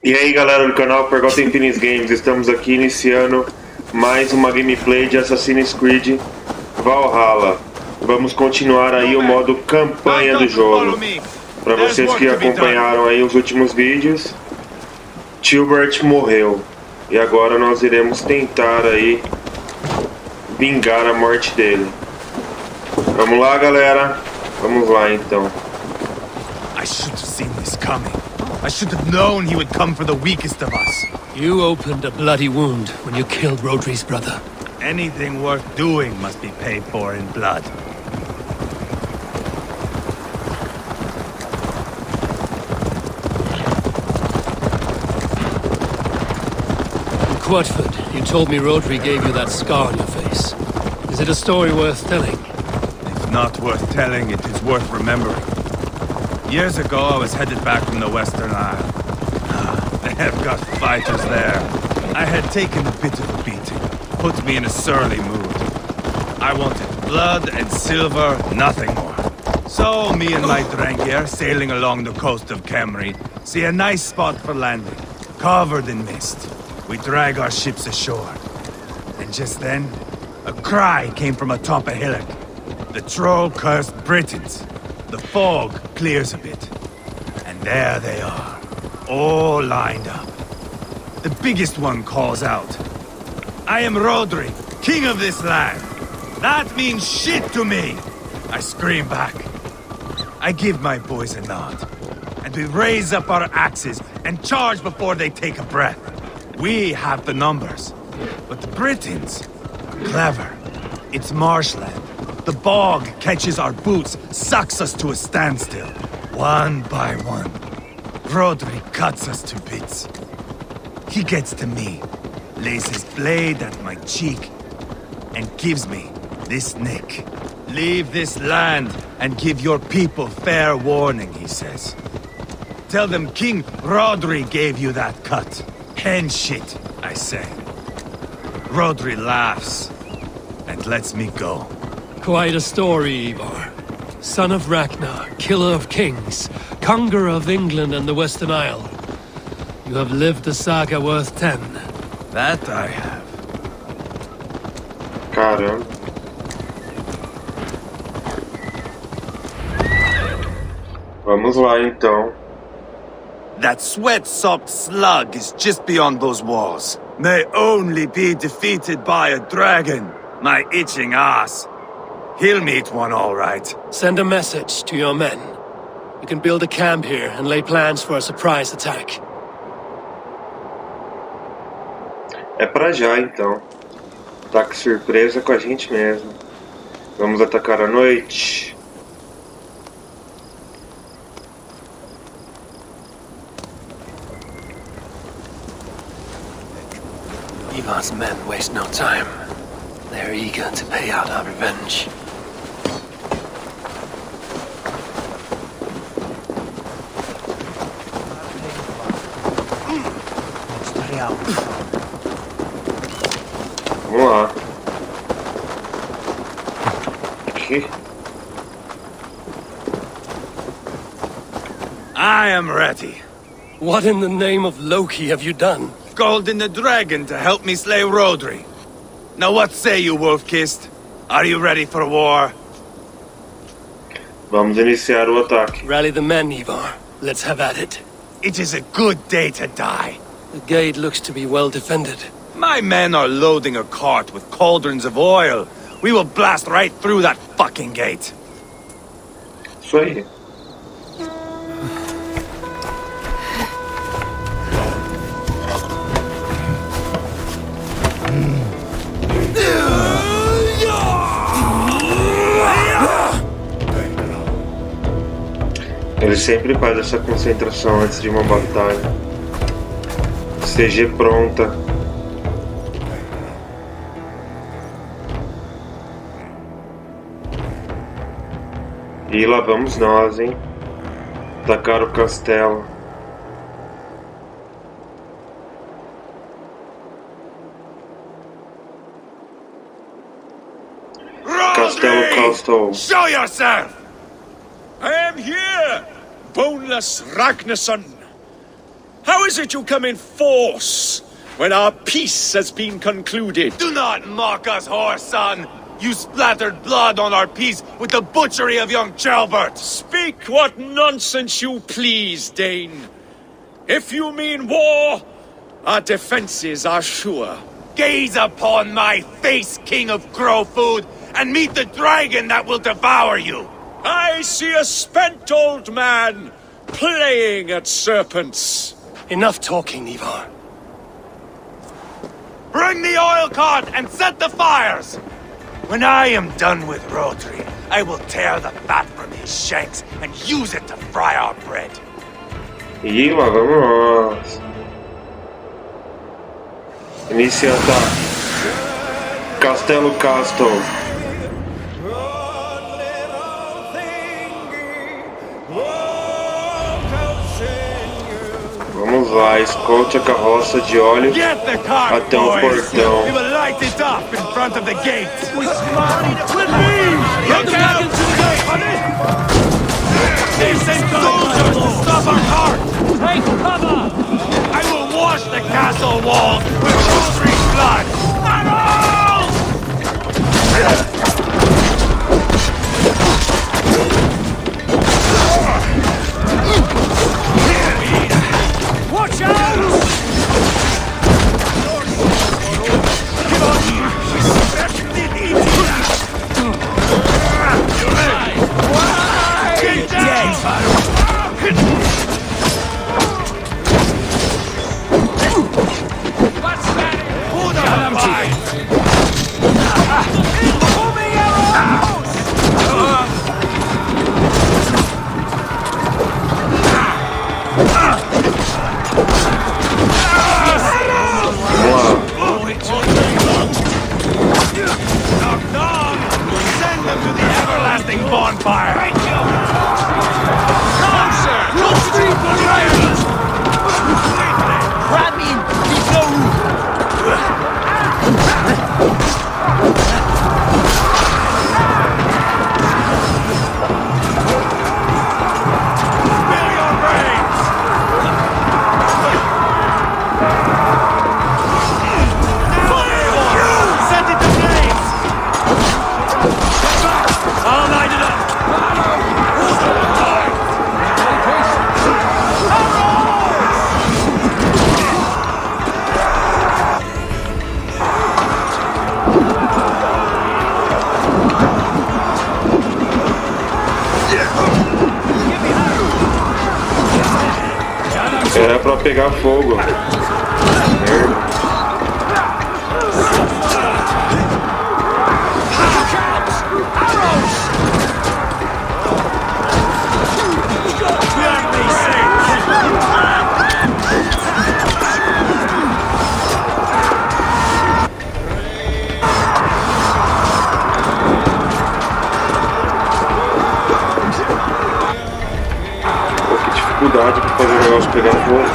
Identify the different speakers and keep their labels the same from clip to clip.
Speaker 1: E aí galera do canal Pergunta Infinite Games, estamos aqui iniciando mais uma gameplay de Assassin's Creed Valhalla. Vamos continuar aí o modo campanha do jogo. Para vocês que acompanharam aí os últimos vídeos, Tilbert morreu e agora nós iremos tentar aí vingar a morte dele. Vamos lá galera, vamos lá então.
Speaker 2: I should have seen this coming. I should have known he would come for the weakest of us.
Speaker 3: You opened a bloody wound when you killed Rodri's brother.
Speaker 2: Anything worth doing must be paid for in blood.
Speaker 3: In Quatford, you told me Rodri gave you that scar on your face. Is it a story worth telling?
Speaker 2: If not worth telling, it is worth remembering. Years ago, I was headed back from the Western Isle. They have got fighters there. I had taken a bit of a beating, put me in a surly mood. I wanted blood and silver, nothing more. So, me and my Drengir, sailing along the coast of Kemri, see a nice spot for landing, covered in mist. We drag our ships ashore. And just then, a cry came from atop a hillock. The troll-cursed Britons. The fog clears a bit, and there they are, all lined up. The biggest one calls out, "I am Rodri, king of this land. That means shit to me!" I scream back. I give my boys a nod, and we raise up our axes and charge before they take a breath. We have the numbers, but the Britons are clever. It's marshland. The bog catches our boots, sucks us to a standstill. One by one, Rodri cuts us to bits. He gets to me, lays his blade at my cheek, and gives me this nick. "Leave this land and give your people fair warning," he says. "Tell them King Rodri gave you that cut." "Hen shit," I say. Rodri laughs and lets me go.
Speaker 3: Quite a story, Ivarr. Son of Ragnar, killer of kings, conqueror of England and the Western Isle. You have lived a saga worth 10.
Speaker 2: That I have.
Speaker 1: Caramba. Vamos lá então.
Speaker 2: That sweat-soaked slug is just beyond those walls. May only be defeated by a dragon, my itching ass. He'll meet one all right.
Speaker 3: Send a message to your men. You can build a camp here and lay plans for a surprise attack.
Speaker 1: É pra já então. Ataque surpresa com a gente mesmo. Vamos atacar à noite.
Speaker 3: Ivar's men waste no time. They're eager to pay out our revenge.
Speaker 1: Vamos lá. Aqui.
Speaker 2: I am ready.
Speaker 3: What in the name of Loki have you done?
Speaker 2: Called in the dragon to help me slay Rodri. Now what say you, Wolf-Kissed? Are you ready for war?
Speaker 1: Vamos iniciar o ataque.
Speaker 3: Rally the men, Ivarr. Let's have at it.
Speaker 2: It is a good day to die.
Speaker 3: The gate looks to be well defended.
Speaker 2: My men are loading a cart with cauldrons of oil. We will blast right through that fucking gate.
Speaker 1: Isso aí. Ele sempre faz essa concentração antes de uma batalha. CG pronta. E lá vamos nós, hein? Atacar o castelo. Castelo Castle.
Speaker 2: Show yourself!
Speaker 4: I am here, boneless Ragnarsson. How is it you come in force when our peace has been concluded?
Speaker 2: Do not mock us, whoreson! You splattered blood on our peace with the butchery of young Chalbert!
Speaker 4: Speak what nonsense you please, Dane. If you mean war, our defenses are sure.
Speaker 2: Gaze upon my face, king of crow food, and meet the dragon that will devour you!
Speaker 4: I see a spent old man playing at serpents.
Speaker 3: Enough talking, Ivarr.
Speaker 2: Bring the oil cart and set the fires! When I am done with Rodri, I will tear the fat from his shanks and use it to fry our bread.
Speaker 1: E lá vamos nós. Inicia ataque. Castelo Castle. Vamos lá, escolte a carroça de óleo
Speaker 2: Get the cart,
Speaker 1: até o
Speaker 2: boys!
Speaker 1: portão.
Speaker 2: We will light it up in front of the gate!
Speaker 3: With me!
Speaker 2: Look out! They sent soldiers to stop our cart!
Speaker 3: Take cover!
Speaker 2: I will wash the castle walls with Rodri's blood! Arrows!
Speaker 3: Watch out!
Speaker 2: Bonfire!
Speaker 5: Grab me and leave no room.
Speaker 2: Spill your brains! Set it to blaze! I'll light it up!
Speaker 1: Era pra pegar fogo. Merda. Pô, que dificuldade pra fazer o negócio pegar fogo.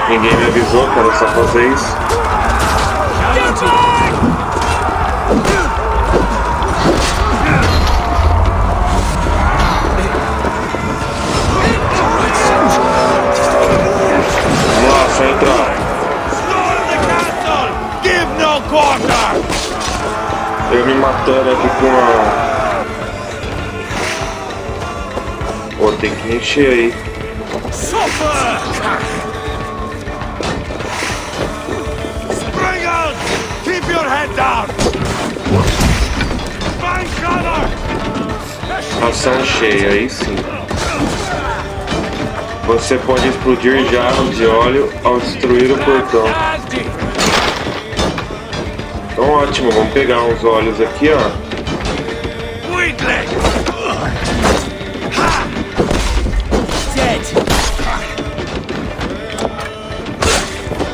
Speaker 1: Ninguém me avisou que era só fazer isso. Vamos lá, só entrar. Eu me matando aqui com a... Pô, tem que encher aí.
Speaker 2: Keep your head down! Find cover!
Speaker 1: Ação cheia, aí sim. Você pode explodir jarros de óleo ao destruir o portão. Então ótimo, vamos pegar uns óleos aqui, ó.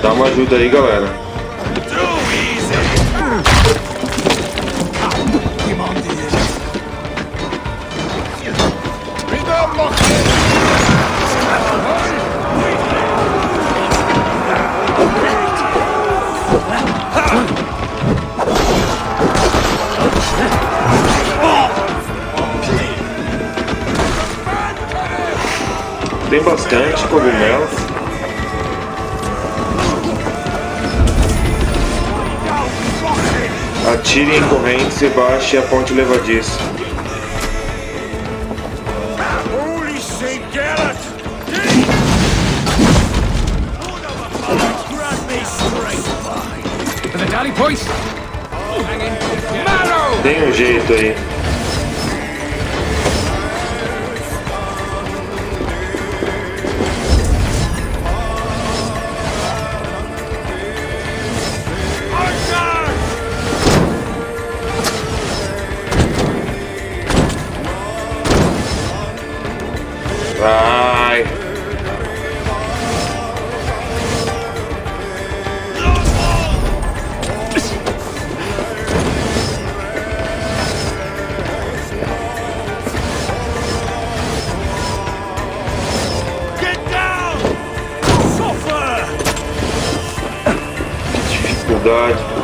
Speaker 1: Dá uma ajuda aí, galera. tem bastante cogumelo. Atire em correntes e baixe a ponte levadiça.
Speaker 4: Holy Saint Garrett!
Speaker 3: For the dally point. Marrow!
Speaker 1: Tem um jeito aí. Vai.
Speaker 4: Get down! Suffer!
Speaker 1: Dificuldade.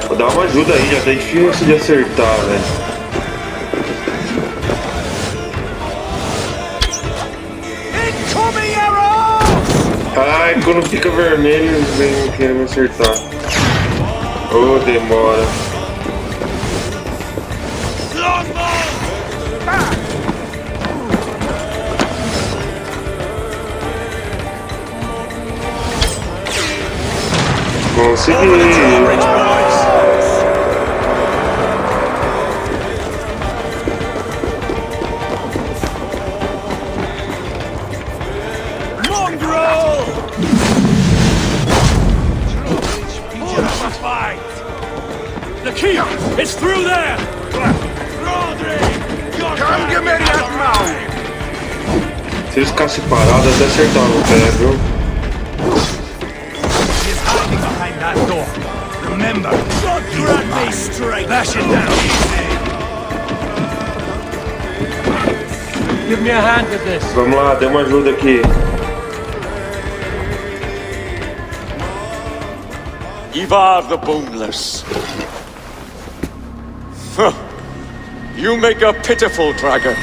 Speaker 1: Vou dar uma ajuda aí, já tá difícil de acertar, velho. Ai, quando fica vermelho, eles vêm querendo me acertar. Oh, demora. Consegui!
Speaker 3: The key! It's through there!
Speaker 1: Se eles ficassem parados, até acertavam o pé, viu?
Speaker 2: Behind that door. Remember,
Speaker 4: God grant me strength!
Speaker 2: bash it down.
Speaker 3: Give me a hand with this.
Speaker 1: Vamos lá, dê uma ajuda aqui.
Speaker 4: Ivarr the Boneless. Huh. You make a pitiful dragon.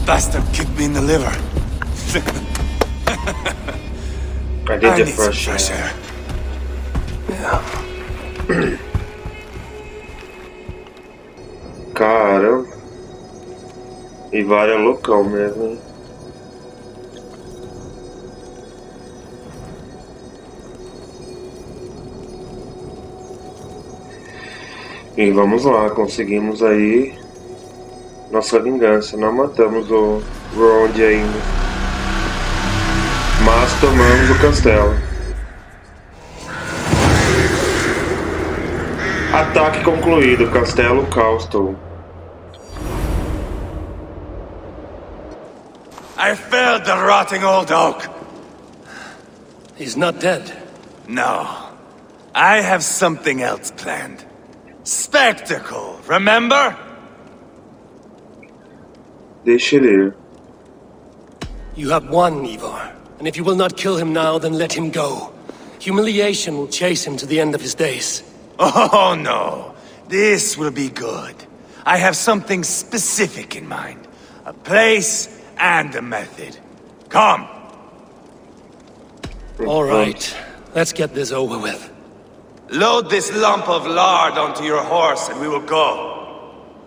Speaker 2: Bastard kicked me in the liver.
Speaker 1: I did the fresh air. Cara, ivarr é local mesmo, hein? E vamos lá, conseguimos aí nossa vingança. Não matamos o Round ainda, mas tomamos o castelo. Ataque concluído, Castelo Castle.
Speaker 2: I felled the rotting old oak.
Speaker 3: He's not dead.
Speaker 2: No. I have something else planned. Spectacle, remember?
Speaker 1: Deixa ele ir.
Speaker 3: You have won, Ivarr. And if you will not kill him now, then let him go. Humiliation will chase him to the end of his days.
Speaker 2: Oh, no. This will be good. I have something specific in mind. A place and a method. Come.
Speaker 3: All right. Let's get this over with.
Speaker 2: Load this lump of lard onto your horse and we will go.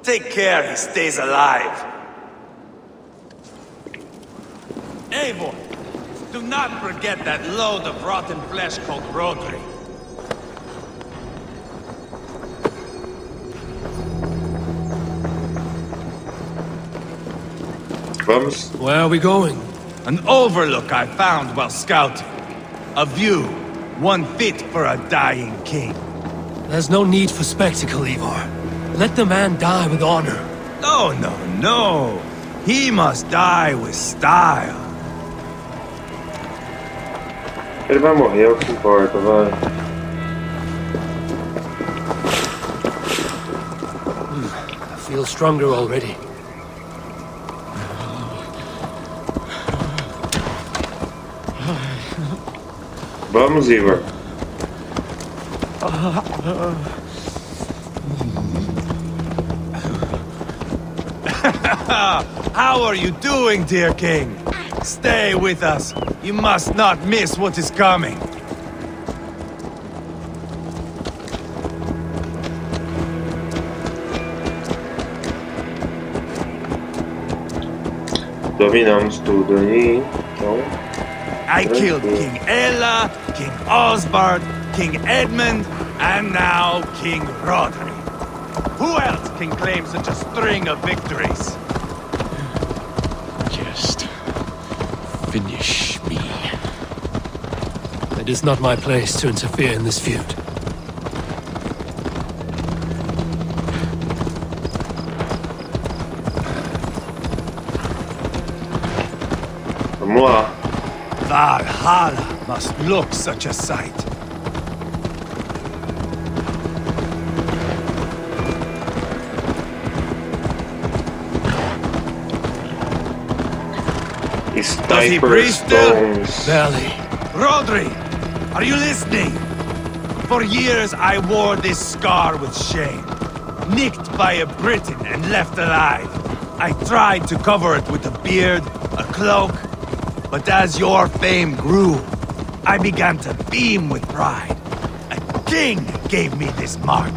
Speaker 2: Take care he stays alive. Eivor, do not forget that load of rotten flesh called Rodri.
Speaker 1: Vamos.
Speaker 3: Where are we going?
Speaker 2: An overlook I found while scouting. A view, one fit for a dying king.
Speaker 3: There's no need for spectacle, Ivarr. Let the man die with honor.
Speaker 2: No, no, no. He must die with style.
Speaker 1: Ele vai morrer, é o que importa, vai.
Speaker 3: I feel stronger already.
Speaker 1: Vamos, Ivarr.
Speaker 2: How are you doing, dear king? Stay with us. You must not miss what is coming.
Speaker 1: Dominamos tudo aí, então...
Speaker 2: I killed King Ella, King Osbert, King Edmund, and now King Rodri. Who else can claim such a string of victories?
Speaker 3: Just finish me. It is not my place to interfere in this feud.
Speaker 1: Vamos lá.
Speaker 2: Valhalla must look such a sight. Does he breathe still?
Speaker 1: Stones.
Speaker 3: Barely.
Speaker 2: Rodri, are you listening? For years I wore this scar with shame. Nicked by a Briton and left alive. I tried to cover it with a beard, a cloak. But as your fame grew, I began to beam with pride. A king gave me this mark.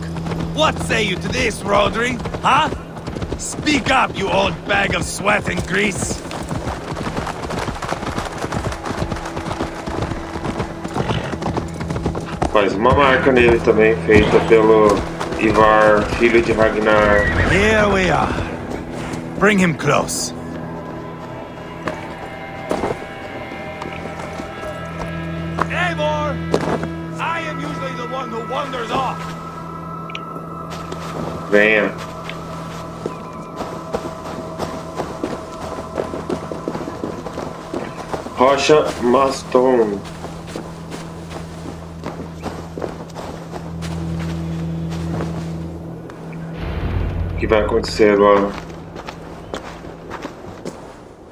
Speaker 2: What say you to this, Rodri? Huh? Speak up, you old bag of sweat and grease.
Speaker 1: Faz uma marca nele também, feita pelo Ivarr, filho de Ragnar.
Speaker 2: Here we are. Bring him close. Eivor! I am usually the one who wanders off.
Speaker 1: Venha. Rocha Maston. O que vai acontecer agora?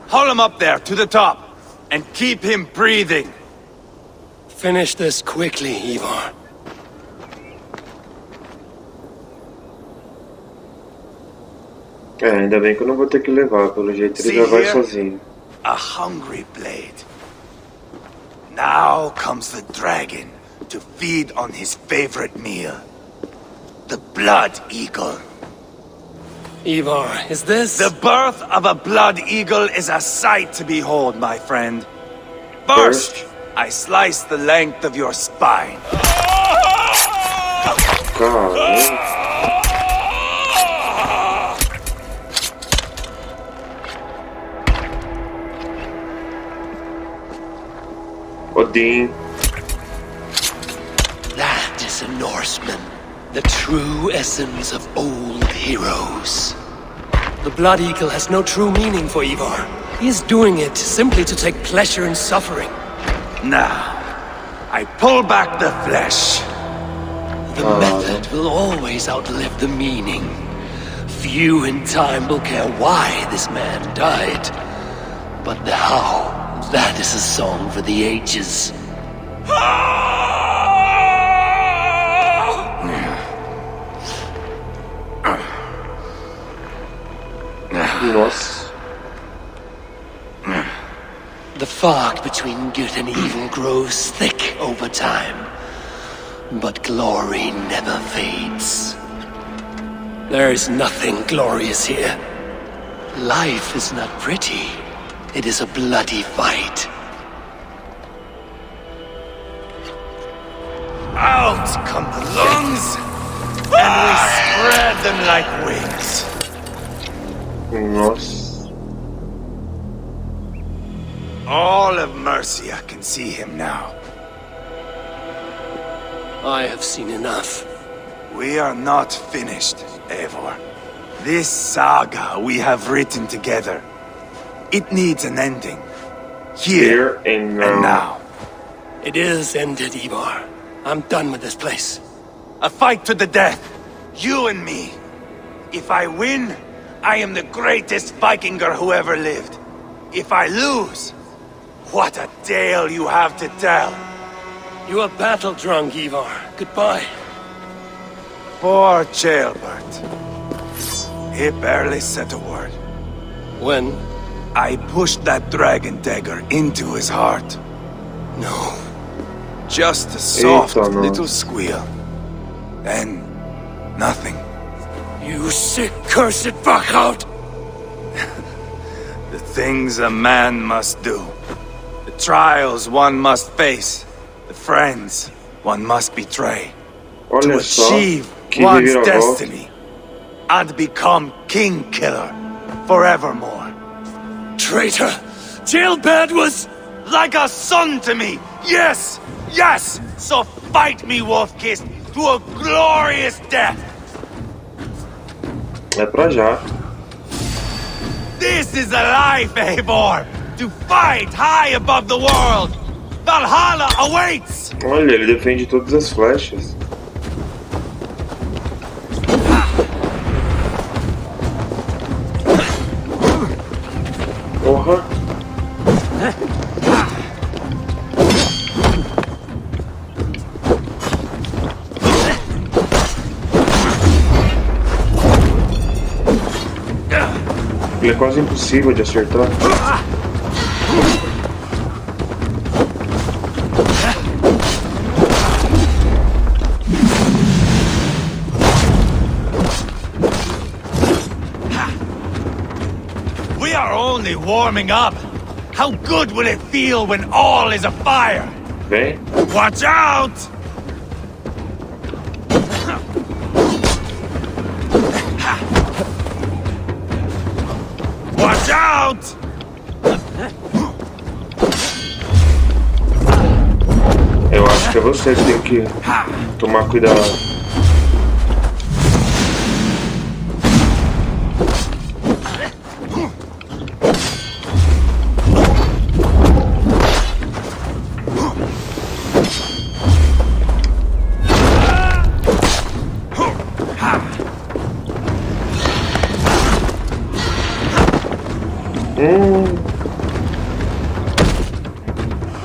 Speaker 2: Haul him up there to the top and keep him breathing.
Speaker 3: Finish this quickly, Ivarr.
Speaker 1: Ainda bem que eu não vou ter que levar, pelo jeito ele já vai sozinho.
Speaker 2: A hungry blade. Now comes the dragon to feed on his favorite meal. The blood eagle.
Speaker 3: Ivarr, is this...
Speaker 2: The birth of a blood eagle is a sight to behold, my friend. First, I slice the length of your spine.
Speaker 1: Caramba. Odin.
Speaker 3: That is a Norseman. The true essence of old heroes. The Blood Eagle has no true meaning for Ivarr. He is doing it simply to take pleasure in suffering.
Speaker 2: Now, I pull back the flesh.
Speaker 3: The method will always outlive the meaning. Few in time will care why this man died. But the how, that is a song for the ages.
Speaker 1: Nossa.
Speaker 3: The The fog between good and evil grows thick over time, but glory never fades. There is nothing glorious here. Life is not pretty. It is a bloody fight.
Speaker 2: Out come the lungs, and we spread them like wings.
Speaker 1: Nossa.
Speaker 2: All of Mercia can see him now.
Speaker 3: I have seen enough.
Speaker 2: We are not finished, Eivor. This saga we have written together, it needs an ending. Here
Speaker 1: and
Speaker 2: now.
Speaker 3: It is ended, Ivarr. I'm done with this place.
Speaker 2: A fight to the death. You and me. If I win, I am the greatest Vikinger who ever lived. If I lose, what a tale you have to tell.
Speaker 3: You are battle-drunk, Ivarr. Goodbye.
Speaker 2: Poor Ceolbert. He barely said a word.
Speaker 3: When?
Speaker 2: I pushed that dragon dagger into his heart.
Speaker 3: No.
Speaker 2: Just a soft
Speaker 1: Eita,
Speaker 2: little squeal. Then, nothing.
Speaker 3: You sick, cursed fuck-out!
Speaker 2: The things a man must do. The trials one must face. The friends one must betray. To
Speaker 1: Olha só,
Speaker 2: achieve
Speaker 1: que
Speaker 2: one's
Speaker 1: reviravolta.
Speaker 2: destiny. And become king killer forevermore.
Speaker 3: Traitor! Ceolbert was...
Speaker 2: Like a son to me! Yes! Yes! So fight me, Wolf-Kissed, to a glorious death!
Speaker 1: É pra já.
Speaker 2: This is a life, Eivor! To fight high above the world! Valhalla awaits!
Speaker 1: Olha, ele defende todas as flechas. Porra. Ele é quase impossível de acertar.
Speaker 2: We are only warming up! How good will it feel when all is afire?
Speaker 1: Vem.
Speaker 2: Watch out! Watch out!
Speaker 1: Eu acho que é você que tem que tomar cuidado.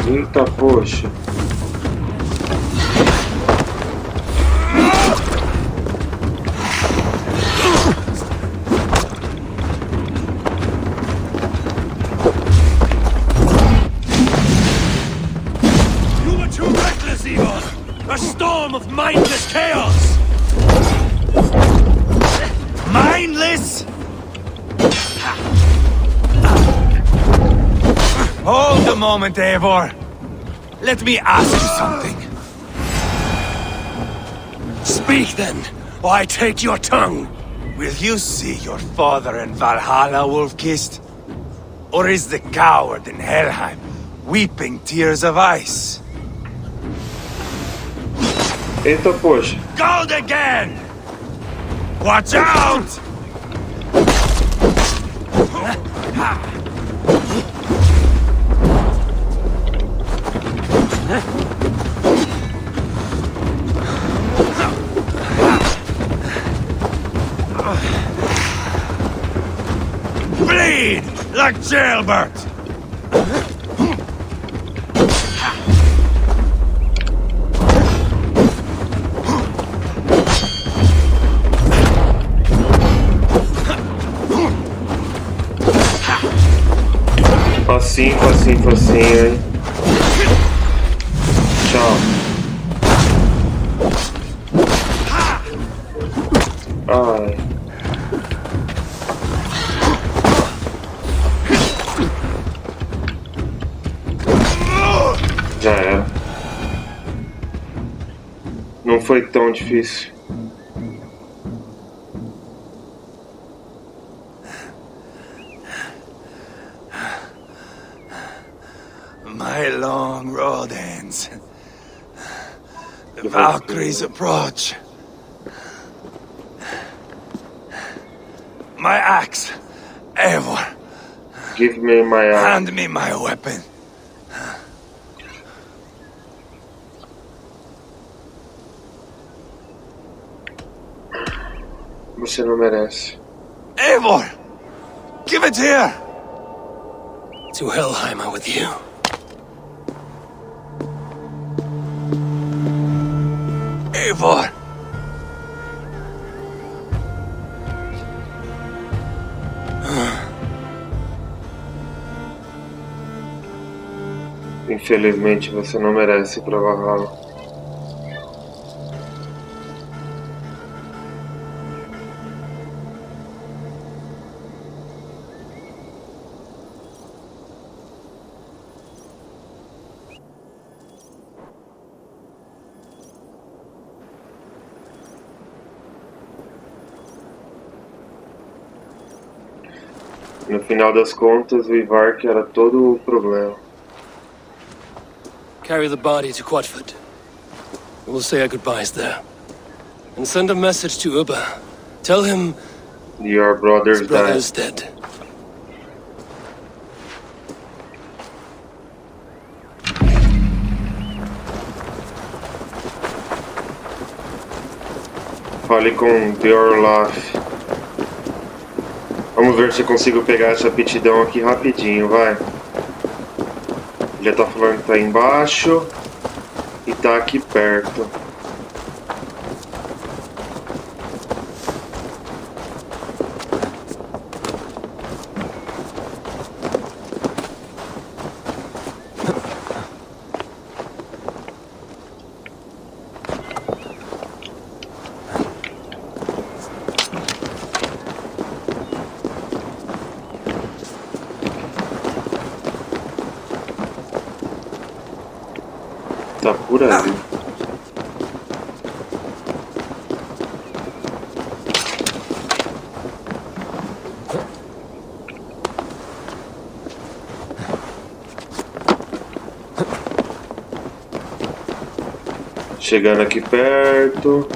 Speaker 1: Eita, poxa.
Speaker 3: You were too reckless, Ivarr! A storm of mindless chaos!
Speaker 2: Mindless? Hold a moment, Eivor. Let me ask you something.
Speaker 3: Speak then, or I take your tongue!
Speaker 2: Will you see your father in Valhalla, Wolf-Kissed? Or is the coward in Helheim weeping tears of ice?
Speaker 1: Eita, poxa.
Speaker 2: Gold again! Watch out! Bleed like Ceolbert!
Speaker 1: Facinho, facinho, facinho, hein? Tchau. Ai. Já era. Não foi tão difícil.
Speaker 2: My long road ends. The Valkyries approach. My axe, Eivor.
Speaker 1: Give me my axe.
Speaker 2: Hand me my weapon.
Speaker 1: Você não merece.
Speaker 2: Eivor! Give it here!
Speaker 3: To Helheim with you.
Speaker 2: Eivor!
Speaker 1: Infelizmente você não merece ir pra Valhalla. No final das contas, o Ivarr que era todo o problema.
Speaker 3: Carry the body to Quatford. We'll say our goodbyes there. And send a message to Uba. Tell him
Speaker 1: Your brother's
Speaker 3: his brother is
Speaker 1: died.
Speaker 3: dead.
Speaker 1: Fale com Olaf. Vamos ver se eu consigo pegar essa aptidão aqui rapidinho, vai. Já tá falando que tá aí embaixo e tá aqui perto. Tá por ali. Chegando aqui perto.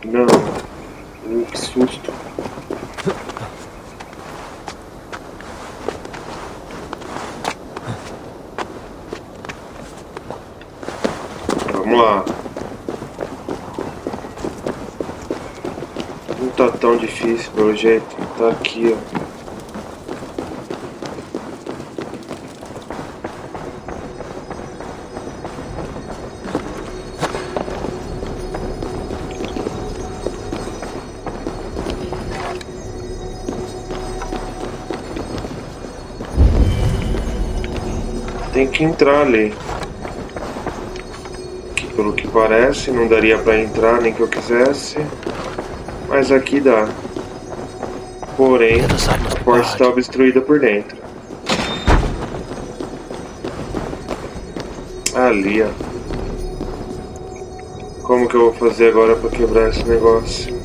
Speaker 1: Não. Que susto. Vamos lá. Não tá tão difícil pelo jeito. Tá aqui, ó. Tem que entrar ali. Que pelo que parece não daria pra entrar nem que eu quisesse. Mas aqui dá. Porém, a porta está obstruída por dentro. Ali, ó. Como que eu vou fazer agora pra quebrar esse negócio?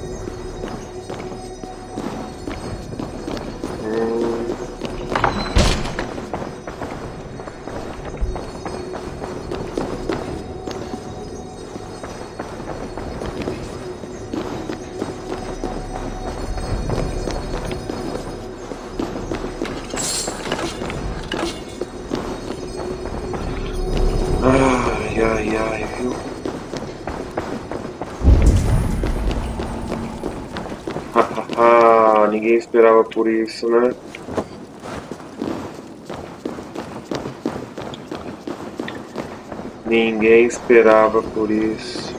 Speaker 1: Ai, ai, viu? Ninguém esperava por isso, né? Ninguém esperava por isso.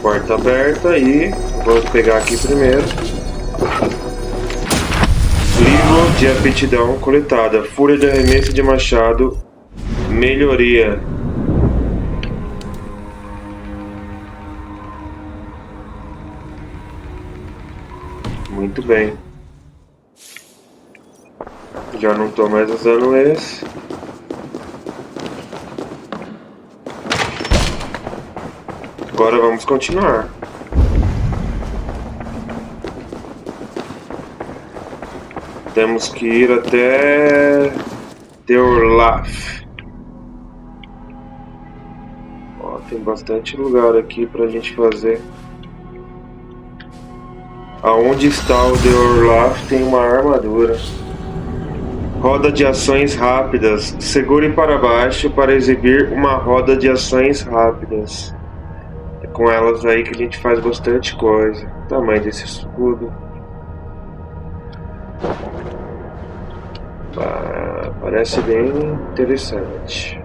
Speaker 1: Porta aberta e vou pegar aqui primeiro. Livro de aptidão coletada. Fúria de arremesso de machado. Melhoria. Muito bem. Já não estou mais usando esse. Agora vamos continuar. Temos que ir até Deorlaf. Ó, tem bastante lugar aqui pra gente fazer. Aonde está o Deorlaf tem uma armadura. Roda de ações rápidas. Segure para baixo para exibir uma roda de ações rápidas. É com elas aí que a gente faz bastante coisa. O tamanho desse escudo. Parece bem interessante.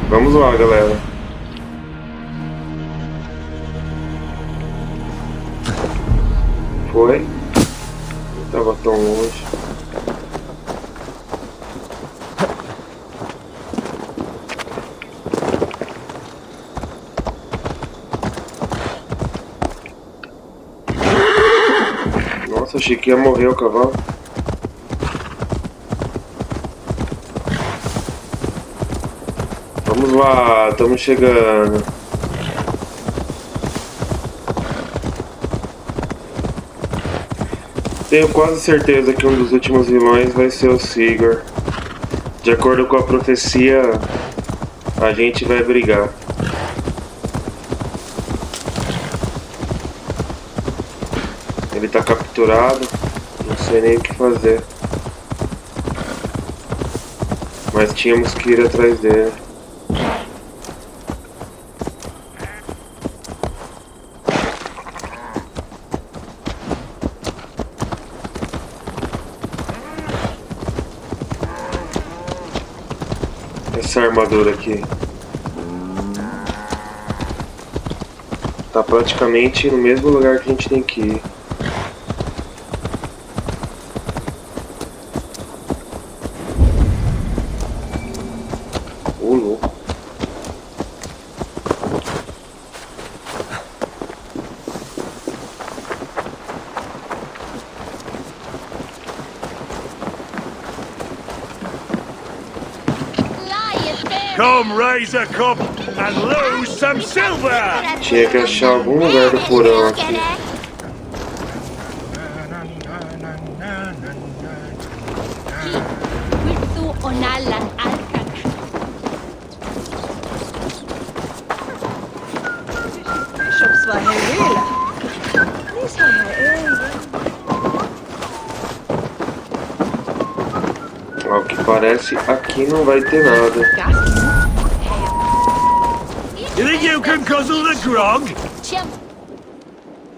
Speaker 1: Vamos lá, galera. Foi? Não estava tão longe. Nossa, achei que ia morrer o cavalo. Vamos lá, estamos chegando. Tenho quase certeza que um dos últimos vilões vai ser o Sigurd. De acordo com a profecia, a gente vai brigar. Ele tá capturado, não sei nem o que fazer. Mas tínhamos que ir atrás dele. Essa armadura aqui tá praticamente no mesmo lugar que a gente tem que ir. Louco.
Speaker 2: Come raise a cup and lose some silver!
Speaker 1: Tinha que achar algum lugar do porão aqui. Ao que parece, aqui não vai ter nada.
Speaker 2: You think you can guzzle the grog?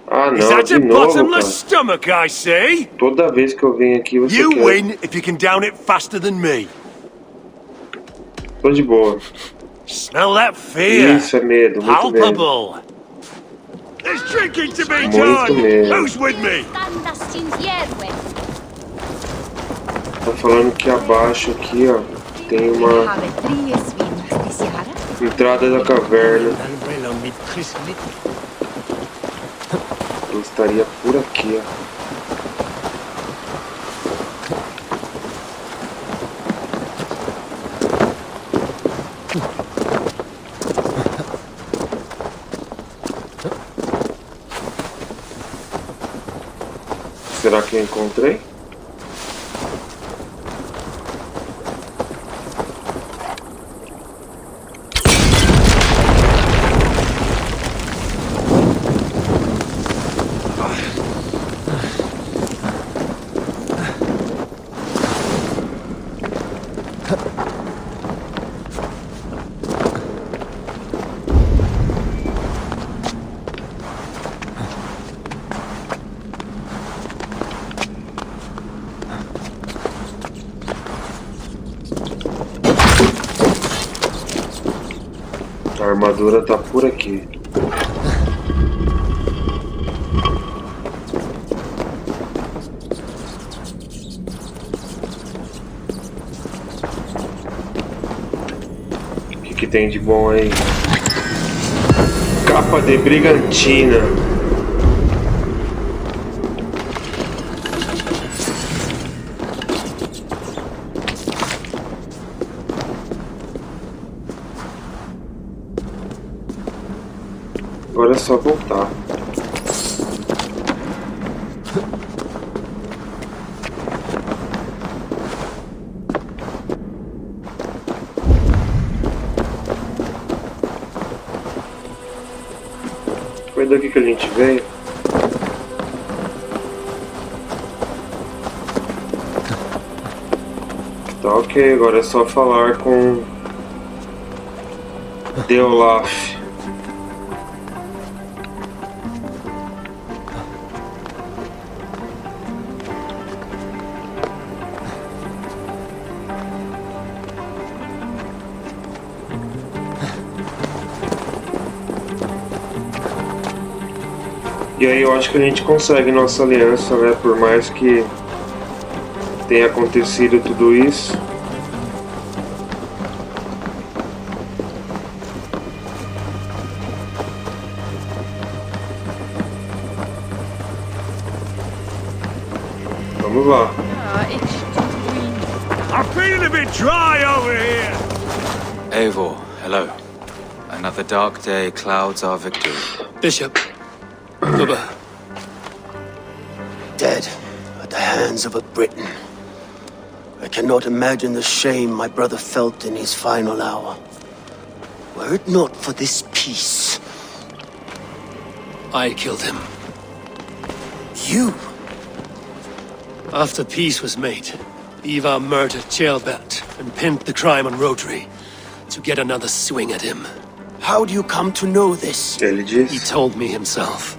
Speaker 1: Ah
Speaker 2: Is
Speaker 1: não,
Speaker 2: that
Speaker 1: de
Speaker 2: a
Speaker 1: novo,
Speaker 2: bottomless
Speaker 1: cara.
Speaker 2: stomach, I see?
Speaker 1: Toda vez que eu venho aqui você
Speaker 2: You
Speaker 1: quer.
Speaker 2: win if you can down it faster than me.
Speaker 1: Tô de boa.
Speaker 2: Smell that fear?
Speaker 1: Isso é medo, muito medo.
Speaker 2: Palpable. There's drinking to be
Speaker 1: Muito
Speaker 2: done.
Speaker 1: medo.
Speaker 2: Who's with me?
Speaker 1: Tá falando que abaixo aqui, ó, tem uma entrada da caverna. Eu estaria por aqui, ó. Será que eu encontrei? A armadura tá por aqui. O que tem de bom aí? Capa de brigantina. Agora é só voltar. Foi daqui que a gente veio. Tá ok, agora é só falar com Deolaf. E aí eu acho que a gente consegue nossa aliança, né? Por mais que tenha acontecido tudo isso. Vamos lá.
Speaker 2: I'm feeling a bit dry over here.
Speaker 5: Eivor, hello. Another dark day clouds our victory.
Speaker 3: Bishop. Toda. Dead at the hands of a Briton. I cannot imagine the shame my brother felt in his final hour. Were it not for this peace, I killed him. You? After peace was made, Ivarr murdered Ceolbert and pinned the crime on Rotary to get another swing at him. How do you come to know this? He told me himself.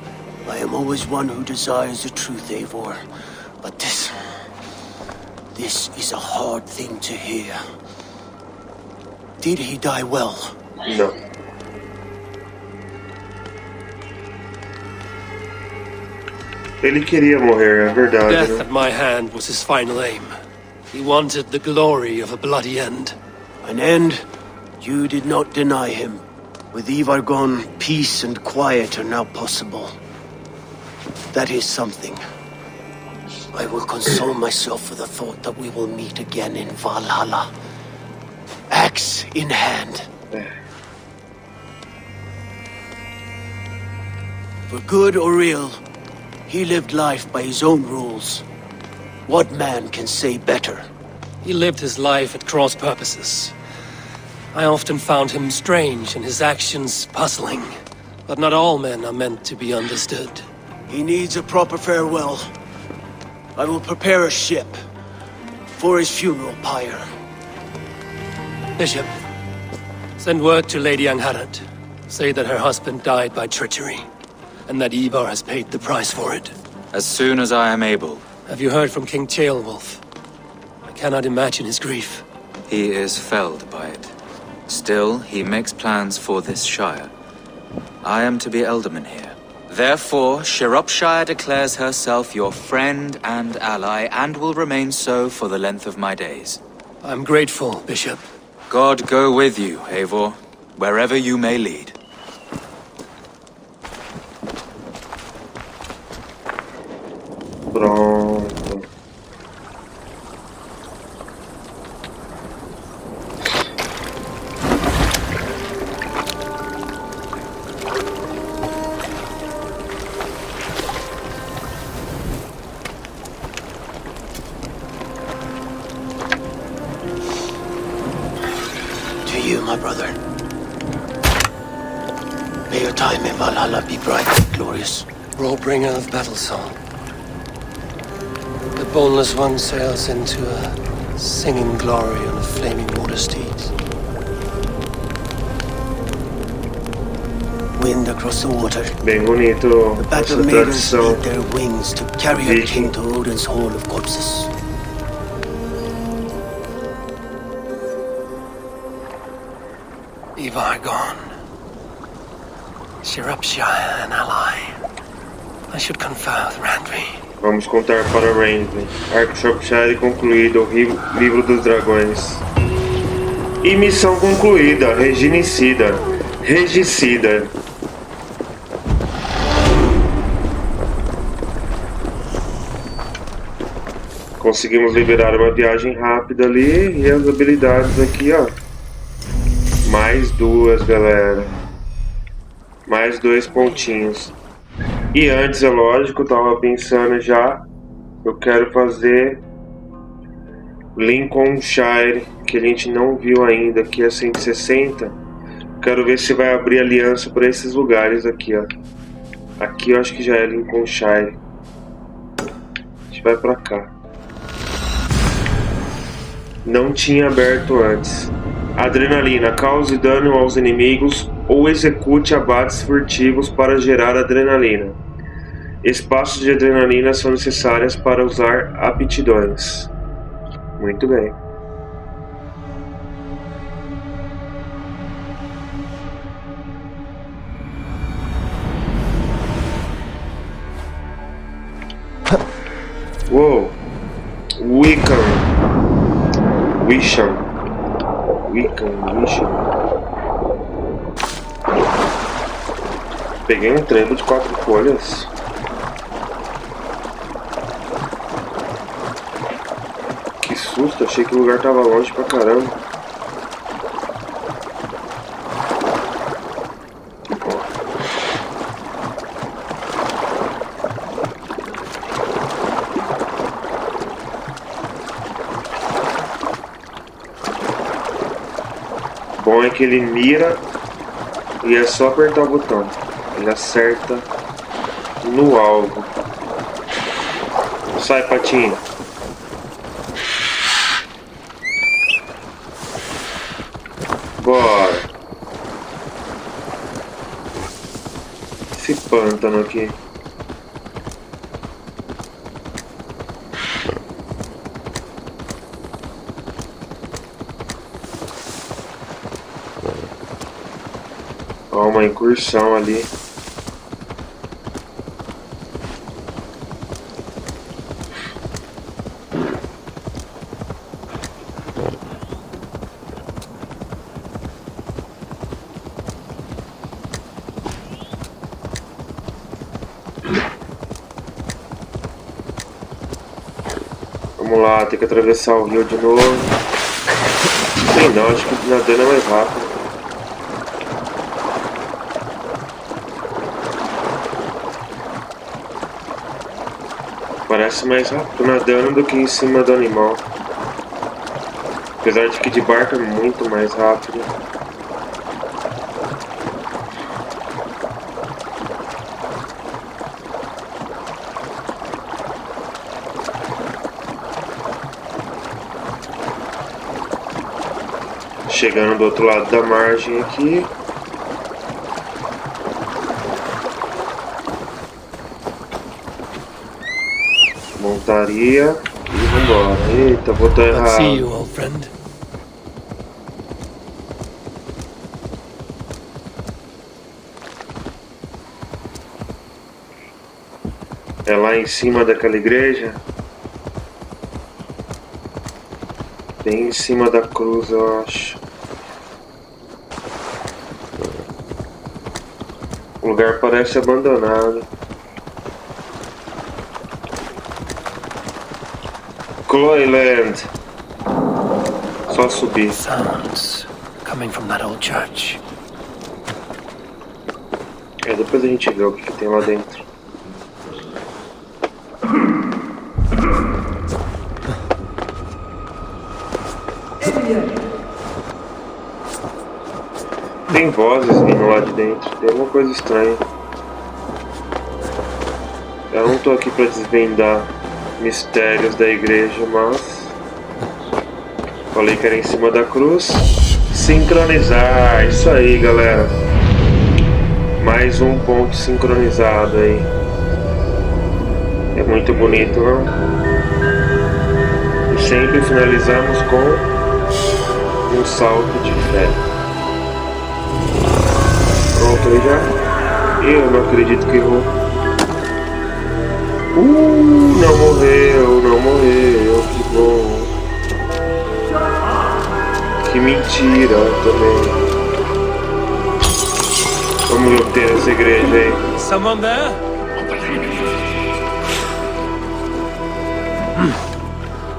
Speaker 3: I am always one who desires the truth, Eivor. But this is a hard thing to hear. Did he die well?
Speaker 1: No. Ele queria morrer, é verdade.
Speaker 3: Death
Speaker 1: Né?
Speaker 3: at my hand was his final aim. He wanted the glory of a bloody end. An end you did not deny him. With Ivarr gone, peace and quiet are now possible. That is something. I will console myself for the thought that we will meet again in Valhalla. Axe in hand. For good or ill, he lived life by his own rules. What man can say better? He lived his life at cross purposes. I often found him strange and his actions puzzling. But not all men are meant to be understood. He needs a proper farewell. I will prepare a ship for his funeral pyre. Bishop, send word to Lady Angharad. Say that her husband died by treachery, and that Ivarr has paid the price for it.
Speaker 5: As soon as I am able.
Speaker 3: Have you heard from King Ceolwulf? I cannot imagine his grief.
Speaker 5: He is felled by it. Still, he makes plans for this shire. I am to be Elderman here. Therefore, Shropshire declares herself your friend and ally, and will remain so for the length of my days.
Speaker 3: I'm grateful, Bishop.
Speaker 5: God go with you, Eivor, wherever you may lead.
Speaker 1: Pronto.
Speaker 3: To you, my brother. May your time in Valhalla be bright and glorious. Roll bringer of battle song. The boneless one sails into a singing glory on a flaming water steed. Wind across the water.
Speaker 1: Bem bonito
Speaker 3: The
Speaker 1: essa
Speaker 3: battle maidens
Speaker 1: tradição.
Speaker 3: beat their wings to carry a king to Odin's hall of corpses. Ivarr gone. Shropshire, an ally. I should confer with Randvi.
Speaker 1: Vamos contar para Randvi. Arco Shropshire concluído, o livro dos dragões. E missão concluída, regicida. Conseguimos liberar uma viagem rápida ali e as habilidades aqui, ó. Mais duas, galera. Mais 2 pontinhos. E antes, é lógico, eu tava pensando já, eu quero fazer Lincolnshire, que a gente não viu ainda, aqui é 160. Quero ver se vai abrir aliança para esses lugares aqui, ó. Aqui eu acho que já é Lincolnshire. A gente vai pra cá. Não tinha aberto antes. Adrenalina. Cause dano aos inimigos ou execute abates furtivos para gerar adrenalina. Espaços de adrenalina são necessárias para usar aptidões. Muito bem. Uou! Wickham. Peguei um trevo de 4 folhas. Que susto, achei que o lugar tava longe pra caramba. Bom é que ele mira e é só apertar o botão. Ele acerta no alvo. Sai, patinho. Bora. Esse pântano aqui. Ó, uma incursão ali. Vamos lá, tem que atravessar o rio de novo. Sei não, acho que nadando é mais rápido. Parece mais rápido nadando do que em cima do animal. Apesar de que de barco é muito mais rápido. Chegando do outro lado da margem aqui. Montaria e vambora. Eita, botou errado.
Speaker 3: See you, old friend.
Speaker 1: É lá em cima daquela igreja? Bem em cima da cruz, eu acho. O lugar parece abandonado. Chloeland. Só subir.
Speaker 3: Sounds coming from that old church.
Speaker 1: É, depois a gente vê o que tem lá dentro. Tem vozes vindo lá de dentro. Tem alguma coisa estranha. Eu não tô aqui pra desvendar mistérios da igreja, mas falei que era em cima da cruz. Sincronizar, isso aí, galera. Mais um ponto sincronizado aí. É muito bonito, não? E sempre finalizamos com um salto de fé. Pronto aí já. Eu não acredito que errou. Não morreu, não morreu. Que bom. Que mentira também. Vamos obter essa igreja aí.
Speaker 3: Someone there?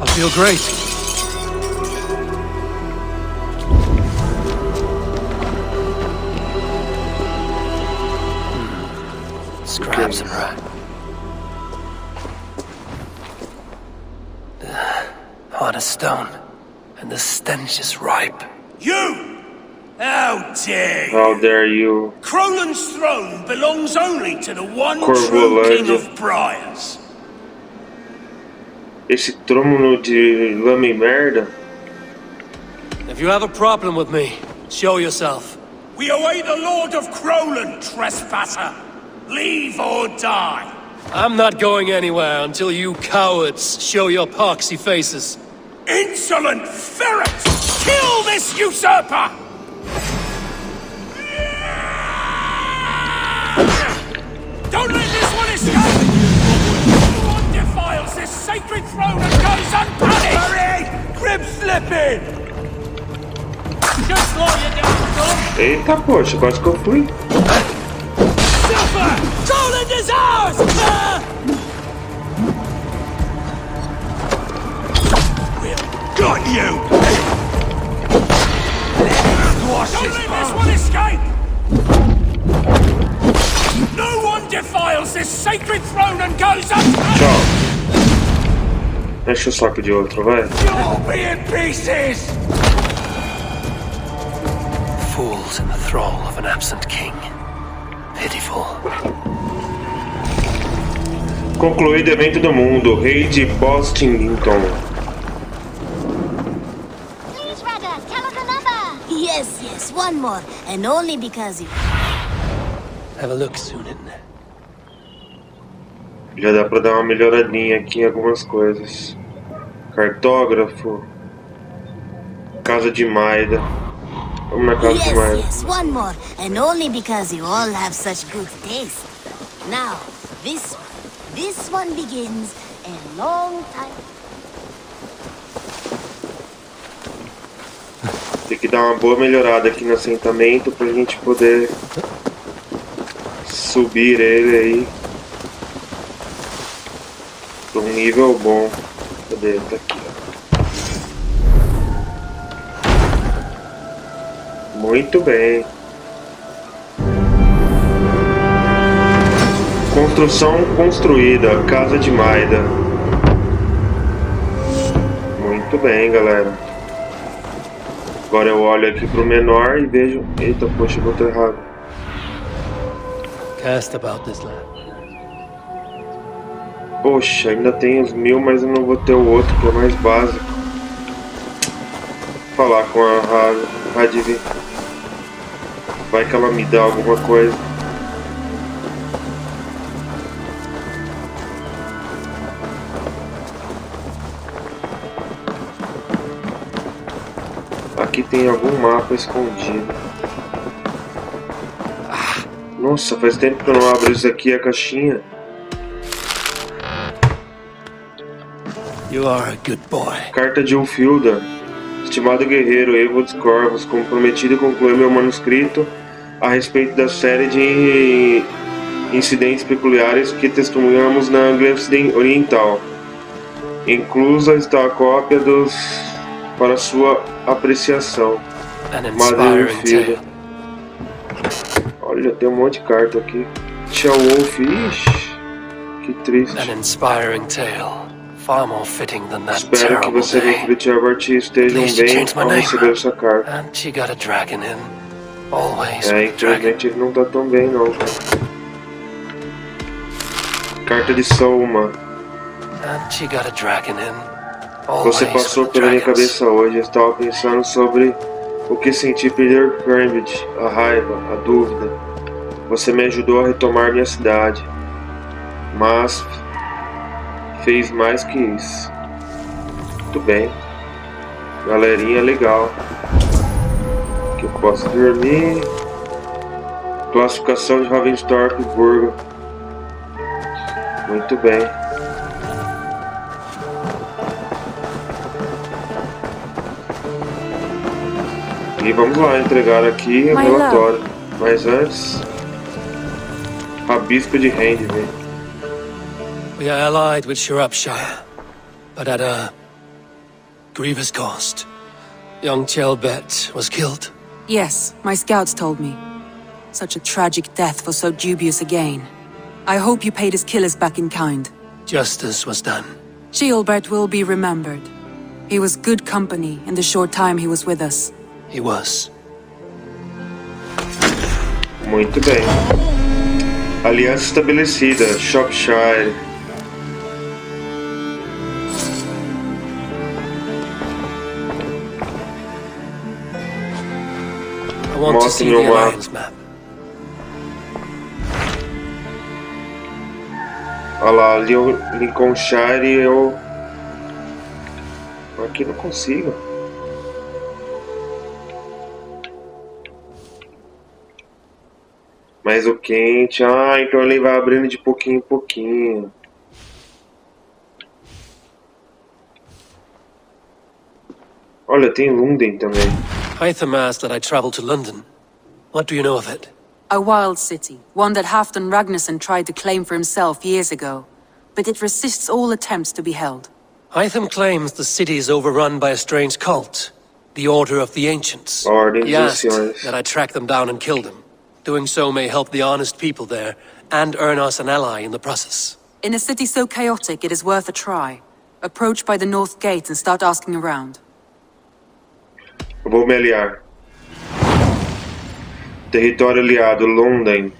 Speaker 3: I feel great. Scraps and rat. Hard as stone, and the stench is ripe.
Speaker 4: You! How dare you!
Speaker 1: How dare you?
Speaker 4: Cronin's throne belongs only to the one
Speaker 1: Corvo
Speaker 4: true king
Speaker 1: Lorde.
Speaker 4: of Briars.
Speaker 1: Esse trono de lama e merda?
Speaker 3: If you have a problem with me, show yourself.
Speaker 4: We await the Lord of Cronin, trespasser. Leave or die.
Speaker 3: I'm not going anywhere until you cowards show your poxy faces.
Speaker 4: Insolent ferret! Kill this usurper! Don't let this one escape! No one defiles this sacred throne and goes unpunished! Hurry! Crib slipping! Just slow you down, son!
Speaker 1: Eita, poxa, quase que eu fui.
Speaker 4: Suffer! Cronin is ours! We've got you! Don't let this one escape! No one defiles this sacred throne and goes unpunished!
Speaker 1: Tchau. Enche o saco de outro, vai.
Speaker 4: You'll be in pieces!
Speaker 3: Fools in the thrall of an absent king. Pitiful.
Speaker 1: Concluído evento do mundo. Rei de Bostington.
Speaker 6: Please, Rada, tell us another. Yes, one more. And only because you...
Speaker 3: Have a look, Sunan.
Speaker 1: Já dá pra dar uma melhoradinha aqui em algumas coisas. Cartógrafo. Casa de Maida. Vamos na casa de Maida.
Speaker 6: Yes, one more. And only because you all have such good taste. Now, this one begins a long time.
Speaker 1: Tem que dar uma boa melhorada aqui no assentamento pra gente poder subir ele aí pra um nível bom. Cadê? Tá aqui, ó. Muito bem. Construção construída. Casa de Maida. Muito bem, galera. Agora eu olho aqui pro menor e vejo... Eita, poxa, eu botei errado.
Speaker 3: Cast about this land.
Speaker 1: Poxa, ainda tem os 1000, mas eu não vou ter o outro que é mais básico. Vou falar com a Radivi. Vai que ela me dá alguma coisa. Aqui tem algum mapa escondido. Nossa, faz tempo que eu não abro isso aqui, a caixinha.
Speaker 3: You are a good boy.
Speaker 1: Carta de Ulfilda. Estimado guerreiro, Evo dos Corvos, comprometido em concluir meu manuscrito a respeito da série de incidentes peculiares que testemunhamos na Anglia Oriental. Inclusa está a cópia dos para sua apreciação.
Speaker 3: An
Speaker 1: Madre
Speaker 3: inspiring
Speaker 1: Ulfilda.
Speaker 3: tale.
Speaker 1: Olha, tem um monte de carta aqui. Tia Wolf, ixi, que triste.
Speaker 3: An inspiring tale. Far more fitting than that
Speaker 1: Espero que
Speaker 3: terrible
Speaker 1: você e
Speaker 3: day.
Speaker 1: o Tia Barty estejam
Speaker 3: Please
Speaker 1: bem
Speaker 3: change my
Speaker 1: ao
Speaker 3: name.
Speaker 1: receber essa carta.
Speaker 3: And she got a dragon in. Always
Speaker 1: É,
Speaker 3: with dragon.
Speaker 1: infelizmente ele não tá tão bem não. Carta de Soma.
Speaker 3: And she got a dragon in.
Speaker 1: Você
Speaker 3: Always
Speaker 1: passou
Speaker 3: with
Speaker 1: pela minha
Speaker 3: dragons.
Speaker 1: cabeça hoje. Eu estava pensando sobre o que senti perder Cambridge, a raiva, a dúvida. Você me ajudou a retomar minha cidade, mas fez mais que isso. Muito bem, galerinha legal. Que eu posso dormir. Classificação de Ravensthorpe Burgo. Muito bem. E vamos lá entregar aqui o relatório. Mas antes, Rabisco de Handville.
Speaker 3: We are allied with Shropshire, but at a grievous cost. Young Chelbet was killed.
Speaker 7: Yes, my scouts told me. Such a tragic death for so dubious a gain. I hope you paid his killers back in kind.
Speaker 3: Justice was done.
Speaker 7: Chelbert will be remembered. He was good company in the short time he was with us.
Speaker 3: He was.
Speaker 1: Muito bem. Aliança estabelecida, Shropshire.
Speaker 3: I want to see the alliance map.
Speaker 1: Olha lá, Lincolnshire eu... Aqui não consigo. Mas o quente... Ah, então ele vai abrindo de pouquinho em pouquinho. Olha, tem London também.
Speaker 3: Hytham asked that I travel to London. What do you know of it?
Speaker 7: A wild city, one that Halfdan Ragnarsson tried to claim for himself years ago. But it resists all attempts to be held.
Speaker 3: Hytham claims the city is overrun by a strange cult. The Order of the Ancients.
Speaker 1: Ordem
Speaker 3: He asked
Speaker 1: missões.
Speaker 3: that I track them down and kill them. Doing so may help the honest people there, and earn us an ally in the process.
Speaker 7: In a city so chaotic, it is worth a try. Approach by the North Gate and start asking around.
Speaker 1: Eu vou me aliar. Território aliado, London.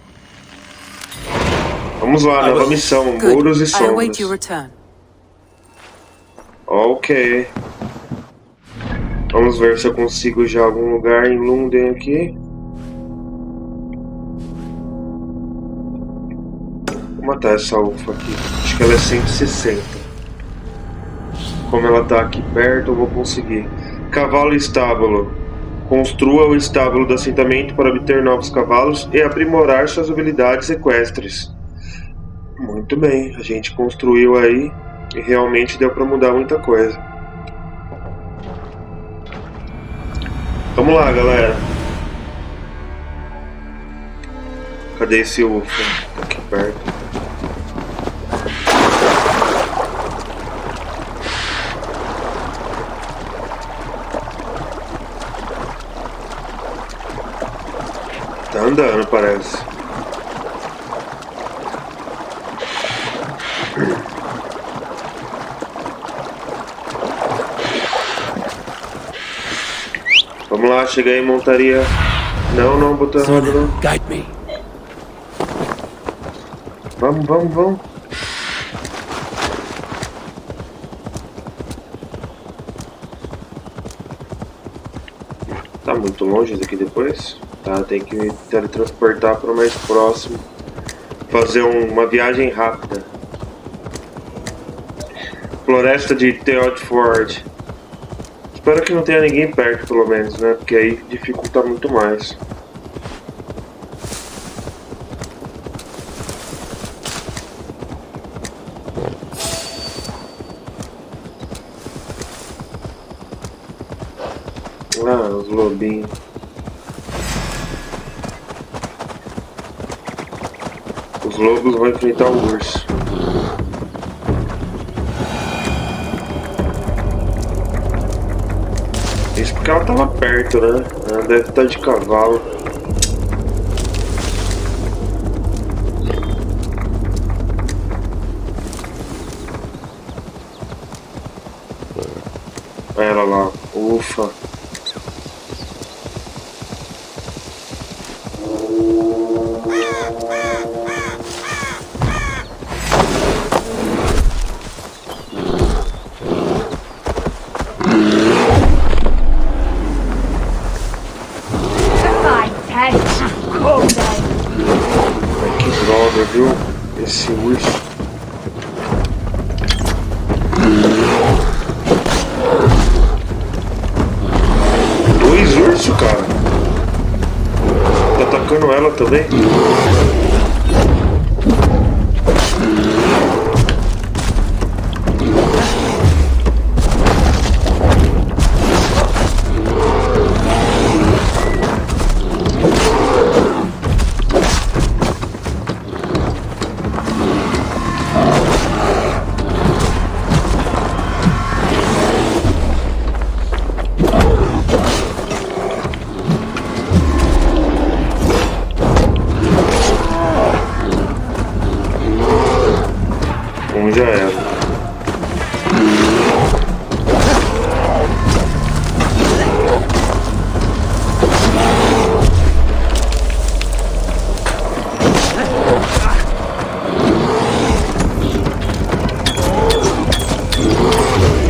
Speaker 1: Vamos lá, nova missão,
Speaker 7: Good.
Speaker 1: muros e
Speaker 7: I await your
Speaker 1: sombras.
Speaker 7: return.
Speaker 1: Ok. Vamos ver se eu consigo já algum lugar em London aqui. Vou matar essa ufa aqui. Acho que ela é 160. Como ela tá aqui perto, eu vou conseguir. Cavalo e estábulo. Construa o estábulo do assentamento para obter novos cavalos e aprimorar suas habilidades equestres. Muito bem, a gente construiu aí e realmente deu para mudar muita coisa. Vamos lá, galera. Cadê esse ufa? Tá aqui perto. Tá andando, parece. Vamos lá, chega aí, montaria. Não, não, botou errado não.
Speaker 3: Guide me.
Speaker 1: Vamos, vamos, vamos. Tá muito longe daqui depois? Tá, tem que me teletransportar para o mais próximo. Fazer uma viagem rápida. Floresta de Theodford. Espero que não tenha ninguém perto, pelo menos, né? Porque aí dificulta muito mais. Ah, os lobinhos. Os lobos vão enfrentar o urso. Isso porque ela tava perto, né? Ela deve estar de cavalo. Olha ela lá. Ufa. Que droga, viu? Esse urso. Dois ursos, cara. Tá atacando ela também. Já era.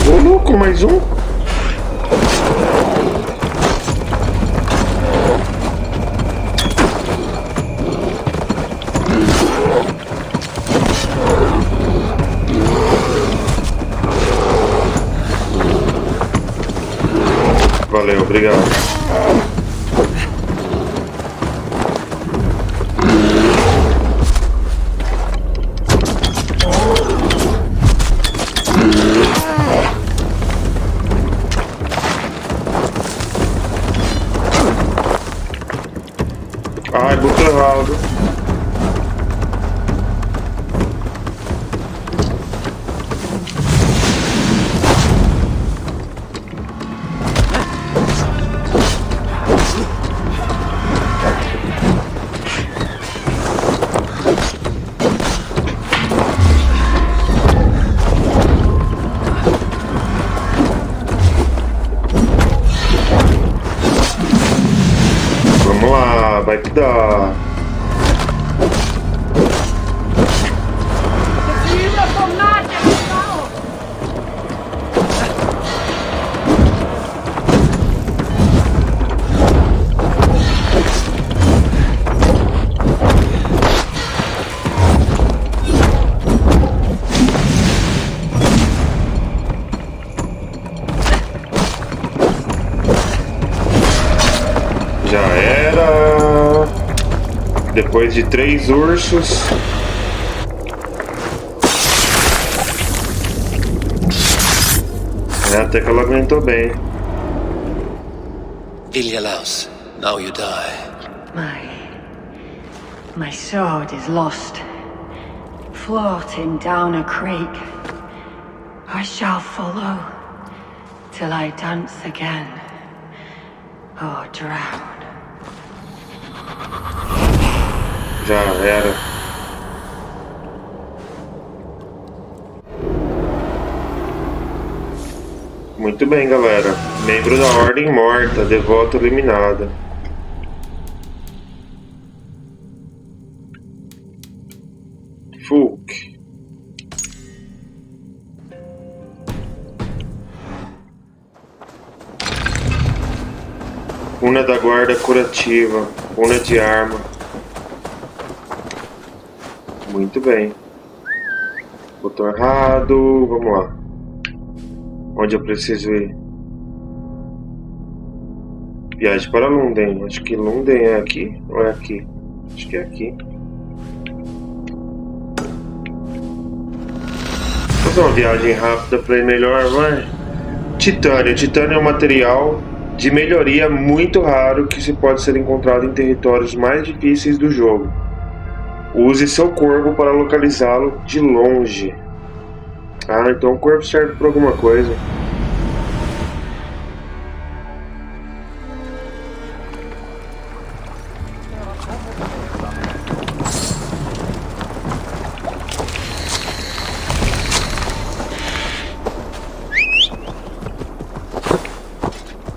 Speaker 1: Ô louco, mais um? Valeu, obrigado. Ai, botou errado. Vamos lá, vai que dá. Já era. Depois de 3 ursos. Até que ela aguentou bem.
Speaker 3: Ilyalaus, now you die.
Speaker 8: My sword is lost, floating down a creek. I shall follow till I dance again, or drown.
Speaker 1: Já era. Muito bem, galera. Membro da Ordem morta, devota eliminada. Fulk. Runa da guarda curativa. Runa de arma. Muito bem. Botão errado. Vamos lá. Onde eu preciso ir? Viagem para Lunden. Acho que Lunden é aqui ou é aqui? Acho que é aqui. Vou fazer uma viagem rápida para ir melhor, vai. Titânio. Titânio é um material de melhoria muito raro que se pode ser encontrado em territórios mais difíceis do jogo. Use seu corvo para localizá-lo de longe. Ah, então o corvo serve para alguma coisa.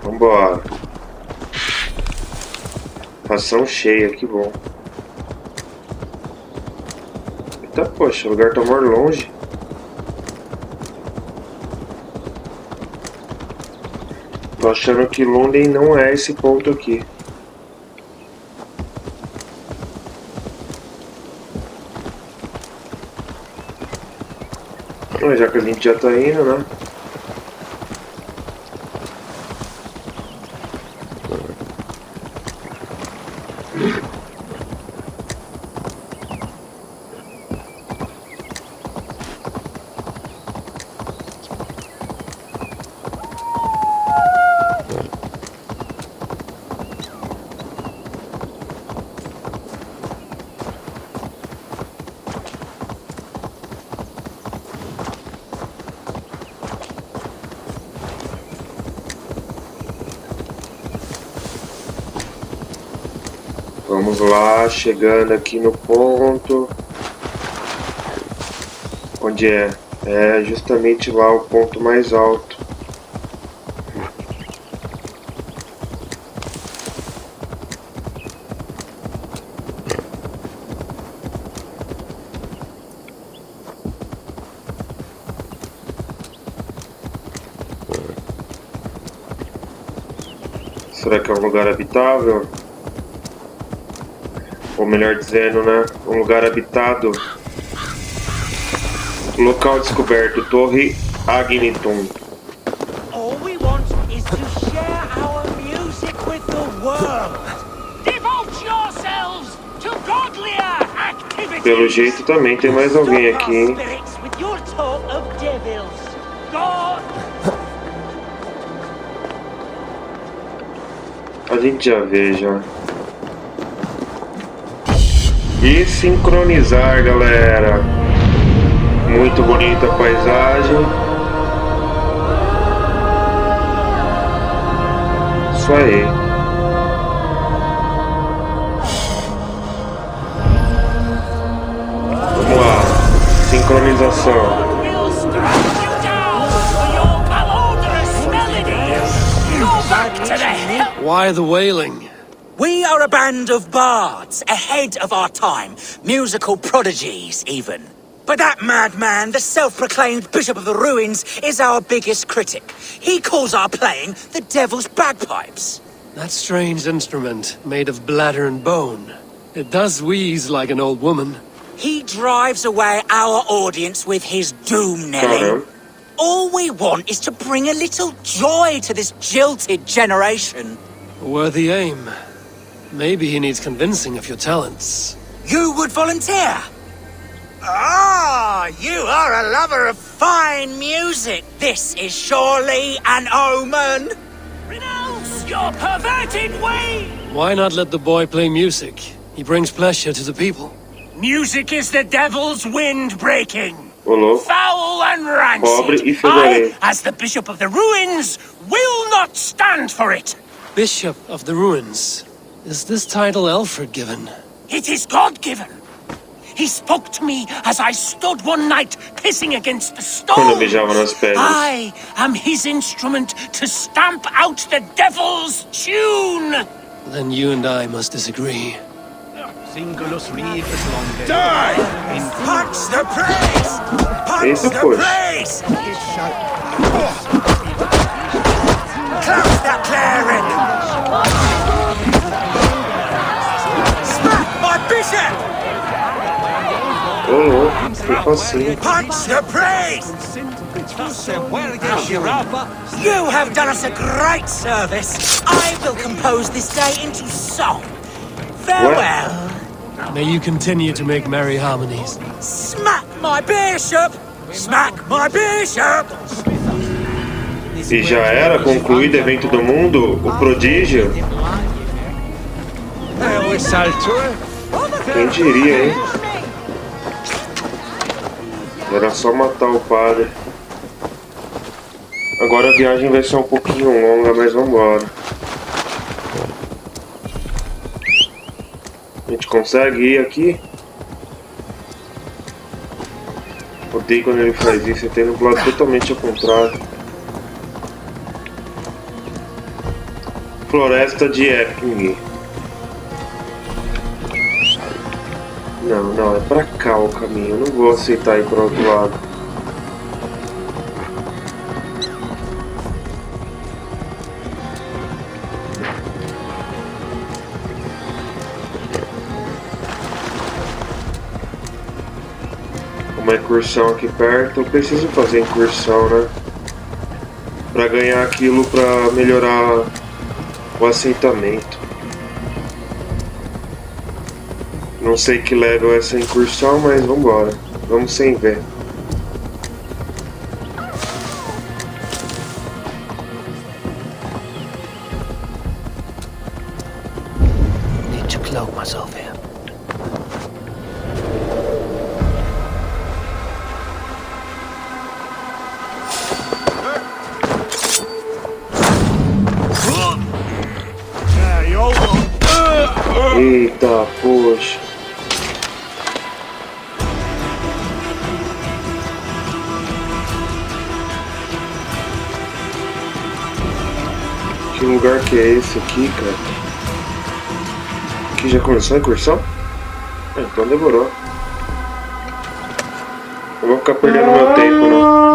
Speaker 1: Vambora. Ração cheia, que bom. Eita, poxa, o lugar tá mais longe. Tô achando que Lunden não é esse ponto aqui. Mas já que a gente já tá indo, né? Vamos lá, chegando aqui no ponto. Onde é? É justamente lá o ponto mais alto. Será que é um lugar habitável? Ou melhor dizendo, né? Um lugar habitado. Local descoberto, Torre Agniton.
Speaker 4: All we want is to share our music with the world. Devote yourselves to godlier activities.
Speaker 1: Pelo jeito também tem mais alguém aqui, hein?
Speaker 4: Spirits with your talk of devils. God.
Speaker 1: A gente já vê, já. E sincronizar, galera. Muito bonita a paisagem. Isso aí. Vamos lá. Sincronização.
Speaker 4: We'll strike you down for your malodorous melodies. Go back to the hell.
Speaker 3: Why the wailing?
Speaker 9: We are a band of bards, ahead of our time. Musical prodigies, even. But that madman, the self-proclaimed Bishop of the Ruins, is our biggest critic. He calls our playing the Devil's Bagpipes.
Speaker 3: That strange instrument, made of bladder and bone. It does wheeze like an old woman.
Speaker 9: He drives away our audience with his doom-knelling. All we want is to bring a little joy to this jilted generation.
Speaker 3: A worthy aim. Maybe he needs convincing of your talents.
Speaker 9: You would volunteer? Ah, you are a lover of fine music. This is surely an omen.
Speaker 4: Renounce your perverted way.
Speaker 3: Why not let the boy play music? He brings pleasure to the people.
Speaker 4: Music is the devil's wind breaking.
Speaker 1: Ô, louco.
Speaker 4: Foul and
Speaker 1: Pobre e
Speaker 4: rancid.
Speaker 1: fedorento.
Speaker 4: I, as the Bishop of the Ruins, will not stand for it.
Speaker 3: Bishop of the Ruins. Is this title Alfred given?
Speaker 4: It is God-given. He spoke to me as I stood one night pissing against the
Speaker 1: Quando
Speaker 4: stone.
Speaker 1: beijava nas pedras.
Speaker 4: I am his instrument to stamp out the devil's tune.
Speaker 3: Then you and I must disagree.
Speaker 9: Die! Punch the praise! Punch
Speaker 1: Eita,
Speaker 9: the
Speaker 1: poxa.
Speaker 9: praise! Close that clearing! Smack my bishop!
Speaker 1: Ô, louco. Que facinho.
Speaker 9: Punch the praise! You have done us a great service. I will compose this day into song. Farewell.
Speaker 3: May you continue to make merry harmonies.
Speaker 9: Smack my bishop! Smack my bishop!
Speaker 1: E já era concluído o evento do mundo, o prodígio. Quem diria, hein? Era só matar o padre. Agora a viagem vai ser um pouquinho longa, mas vambora. A gente consegue ir aqui? Odeio quando ele faz isso, ele tem no lado totalmente ao contrário. Floresta de Epping. Não, é pra cá o caminho. Eu não vou aceitar ir pro outro lado. Uma incursão aqui perto. Eu preciso fazer incursão, né? Pra ganhar aquilo, pra melhorar o assentamento. Não sei que level é essa incursão, mas vambora. Vamos sem ver.
Speaker 3: Need to cloak myself here.
Speaker 1: Eita. Eita, poxa. Que lugar que é esse aqui, cara? Aqui já começou a incursão? Então demorou. Não vou ficar perdendo meu tempo, não.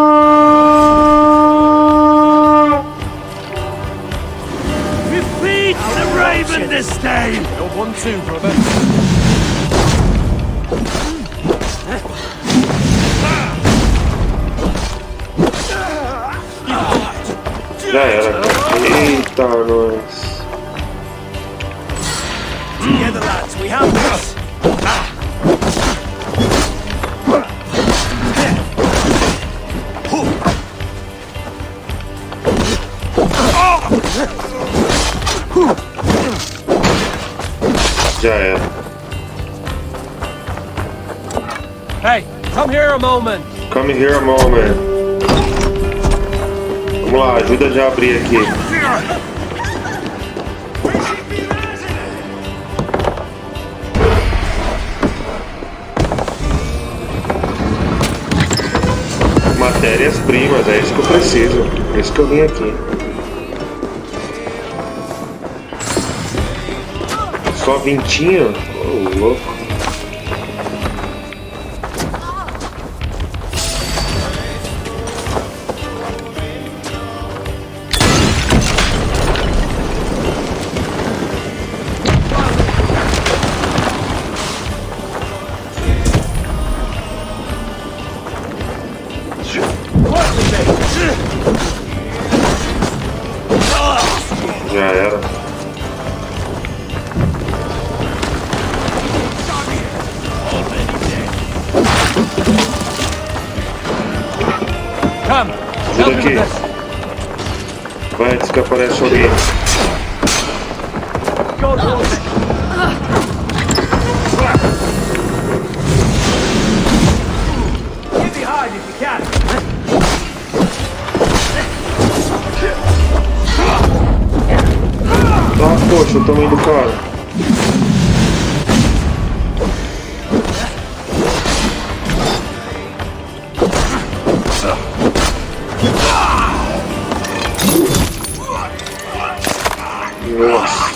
Speaker 4: Defeat the Raven this day!
Speaker 10: You're 1-2, brother.
Speaker 1: Já era, cara. Eita, nós.
Speaker 4: Together, lads, we have this!
Speaker 1: Já era.
Speaker 10: Hey, come here a moment.
Speaker 1: Come here a moment. Vamos lá, ajuda já a abrir aqui. Matérias-primas, é isso que eu preciso. É isso que eu vim aqui. Só 20? Ô, louco. Já era. Ajuda aqui. Vai antes que apareça alguém. Ah, poxa, o tamanho do cara. Nossa.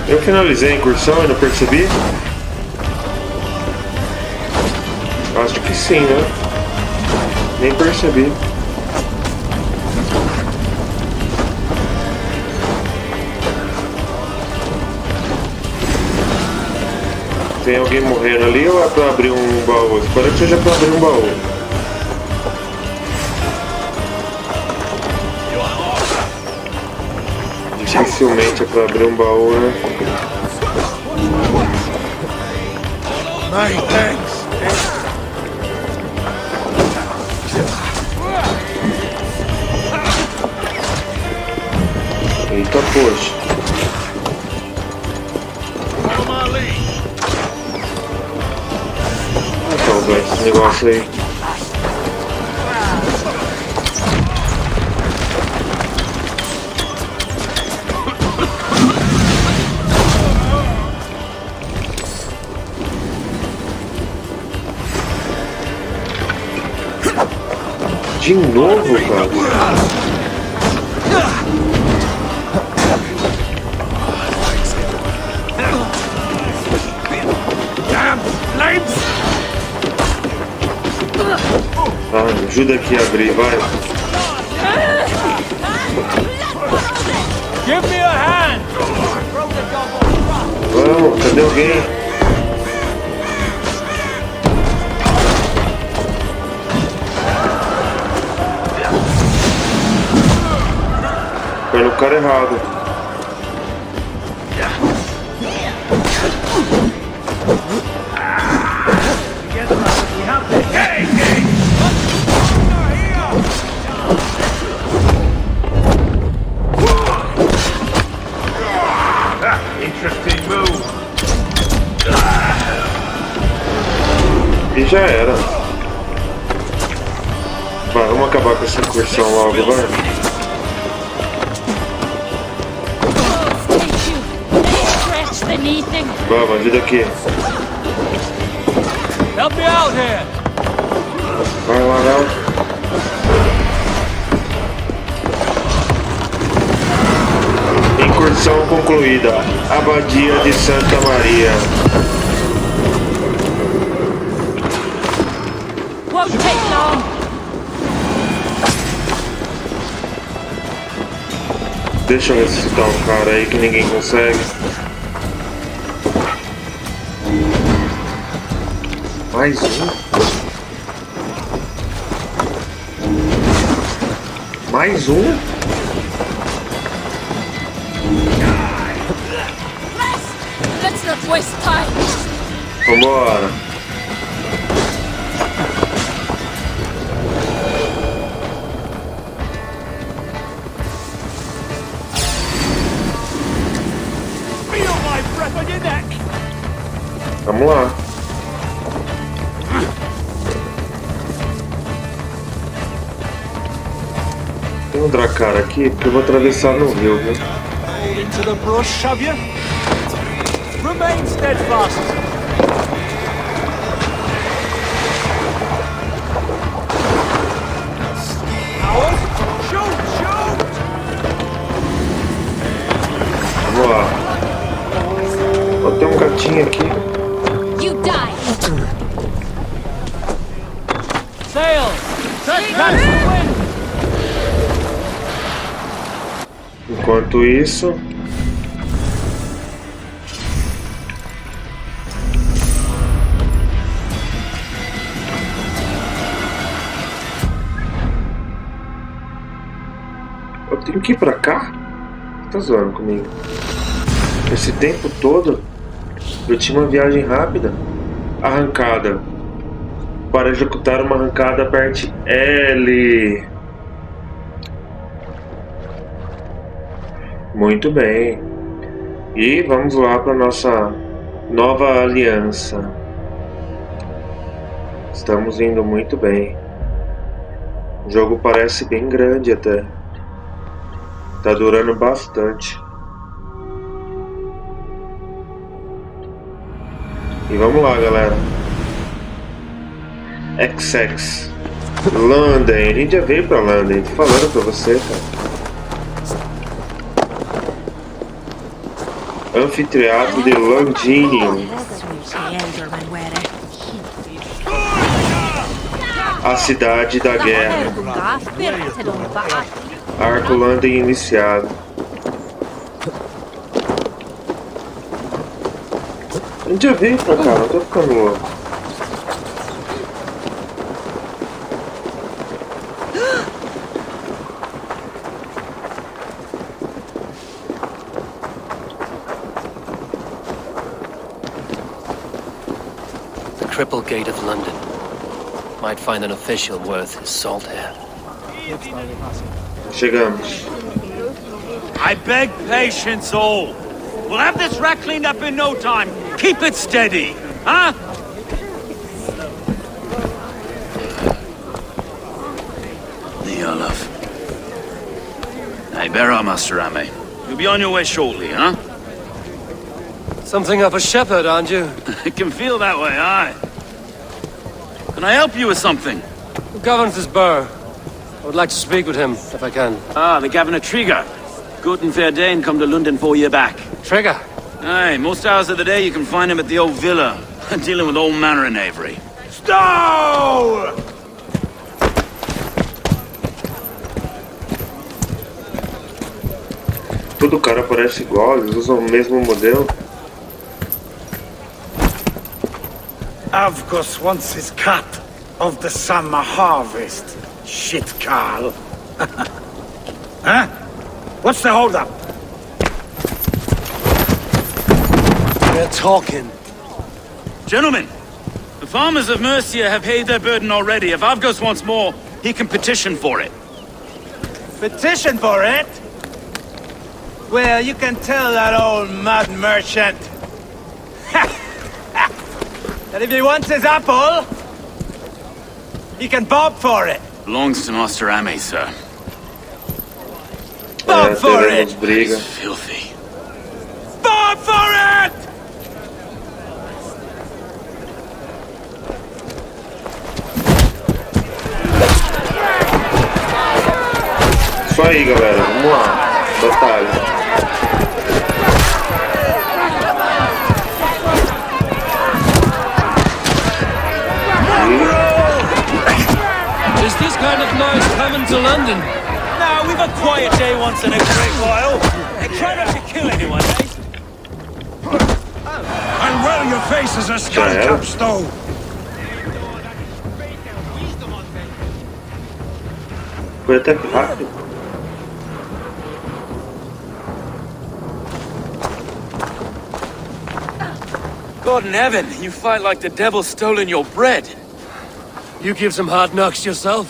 Speaker 1: Eu finalizei a incursão e não percebi? Acho que sim, né? Nem percebi. Tem alguém morrendo ali ou é pra abrir um baú? Espero que seja pra abrir um baú. Dificilmente é pra abrir um baú, né? Eita, poxa. Esse negócio aí. De novo, cara. Ah, ajuda aqui a abrir, vai.
Speaker 10: Give me a hand.
Speaker 1: Vamos, cadê alguém? Foi no cara errado. já era. Vai, vamos acabar com essa incursão logo, vai. Vamos, ajuda aqui.
Speaker 10: Help me out here.
Speaker 1: Vai lá, não. Incursão concluída. Abadia de Santa Maria.
Speaker 4: Won't take long.
Speaker 1: Deixa eu ressuscitar um cara aí que ninguém consegue. Mais um? Mais um?
Speaker 4: Let's not waste time.
Speaker 1: Vambora.
Speaker 10: Feel my breath on your neck.
Speaker 1: Vamos lá. Tem um dracar aqui porque eu vou atravessar no rio, viu?
Speaker 10: Into the brush, have you? Remain steadfast. Ours? Shoot! Shoot!
Speaker 1: Vamos lá. Ó, tem um gatinho aqui.
Speaker 4: You die.
Speaker 10: Sail! Catch the wind!
Speaker 1: Enquanto isso, eu tenho que ir pra cá? Tá zoando comigo? Esse tempo todo eu tinha uma viagem rápida. Arrancada. Para executar uma arrancada, aperte L. Muito bem. E vamos lá para nossa nova aliança. Estamos indo muito bem. O jogo parece bem grande até. Tá durando bastante. E vamos lá, galera. XX London. A gente já veio pra London. Tô falando pra você, cara. Anfiteatro de Londinium. A cidade da guerra. Arco London iniciado. A gente já veio pra cá, não tô ficando louco.
Speaker 3: Triple Gate of London. Might find an official worth his salt here.
Speaker 1: Chegamos.
Speaker 2: I beg patience, all. We'll have this wreck cleaned up in no time. Keep it steady, huh? Neolov. Hey, bear our master, Ame. You'll be on your way shortly, huh?
Speaker 10: Something of a shepherd, aren't you?
Speaker 2: It can feel that way, aye. Can I help you with something?
Speaker 10: Who governs this burr? I would like to speak with him, if I can.
Speaker 2: Ah, the Governor Trigger. Good and fair Dane come to London 4 year back.
Speaker 10: Trigger?
Speaker 2: Aye, most hours of the day you can find him at the old villa, dealing with all manner of knavery. Stow!
Speaker 1: Todo cara parece igual, eles usam o mesmo modelo.
Speaker 11: Avgos wants his cut of the summer harvest. Shit, Carl. Huh? What's the holdup?
Speaker 10: They're talking.
Speaker 2: Gentlemen, the farmers of Mercia have paid their burden already. If Avgos wants more, he can petition for it.
Speaker 11: Petition for it? Well, you can tell that old mud merchant that if he wants his apple,
Speaker 10: You can bob for it.
Speaker 3: Belongs to Master Ame, sir.
Speaker 10: Bob for it!
Speaker 1: Teremos briga.
Speaker 3: Filthy.
Speaker 10: Bob for it!
Speaker 1: Isso aí, galera. Vamos lá. Batalha.
Speaker 10: Is this kind of noise coming to London? No, we've a quiet day once in a great while. And try not to kill anyone, eh?
Speaker 11: And well, your face is a skull-cap stone.
Speaker 1: Foi até rápido.
Speaker 3: God in heaven, you fight like the devil's stolen your bread.
Speaker 10: You give some hard knocks yourself.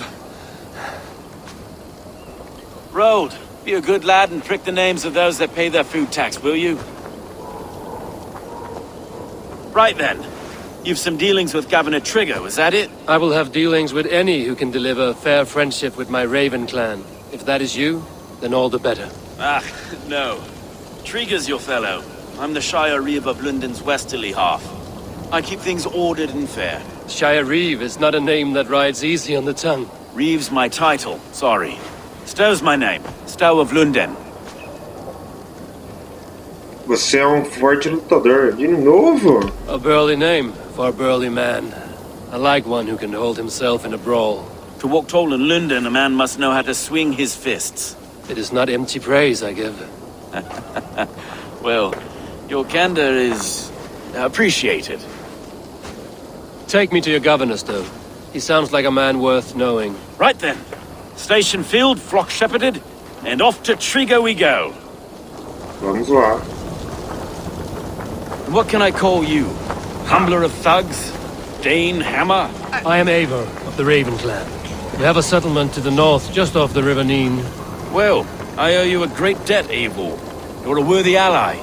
Speaker 10: Road, be a good lad and prick the names of those that pay their food tax, will you? Right then. You've some dealings with Governor Trigger, was that it?
Speaker 12: I will have dealings with any who can deliver fair friendship with my Raven clan. If that is you, then all the better.
Speaker 10: Ah, no. Trigger's your fellow. I'm the Shire Reeve of London's westerly half. I keep things ordered and fair.
Speaker 12: Shire Reeve is not a name that rides easy on the tongue.
Speaker 10: Reeve's my title, sorry. Stow's my name. Stow of London.
Speaker 1: Você é forte lutador. De novo?
Speaker 12: A burly name for a burly man. I like one who can hold himself in a brawl.
Speaker 10: To walk tall in London, a man must know how to swing his fists.
Speaker 12: It is not empty praise I give.
Speaker 10: Well, your candor is appreciated.
Speaker 12: Take me to your governor, Stow. He sounds like a man worth knowing.
Speaker 10: Right then. Station filled, flock shepherded, and off to Trigger we go.
Speaker 1: Vamos lá.
Speaker 10: What can I call you? Humbler of thugs? Dane Hammer?
Speaker 12: I am Ivarr of the Raven clan. We have a settlement to the north, just off the River Nene.
Speaker 10: Well, I owe you a great debt, Eivor. You're a worthy ally.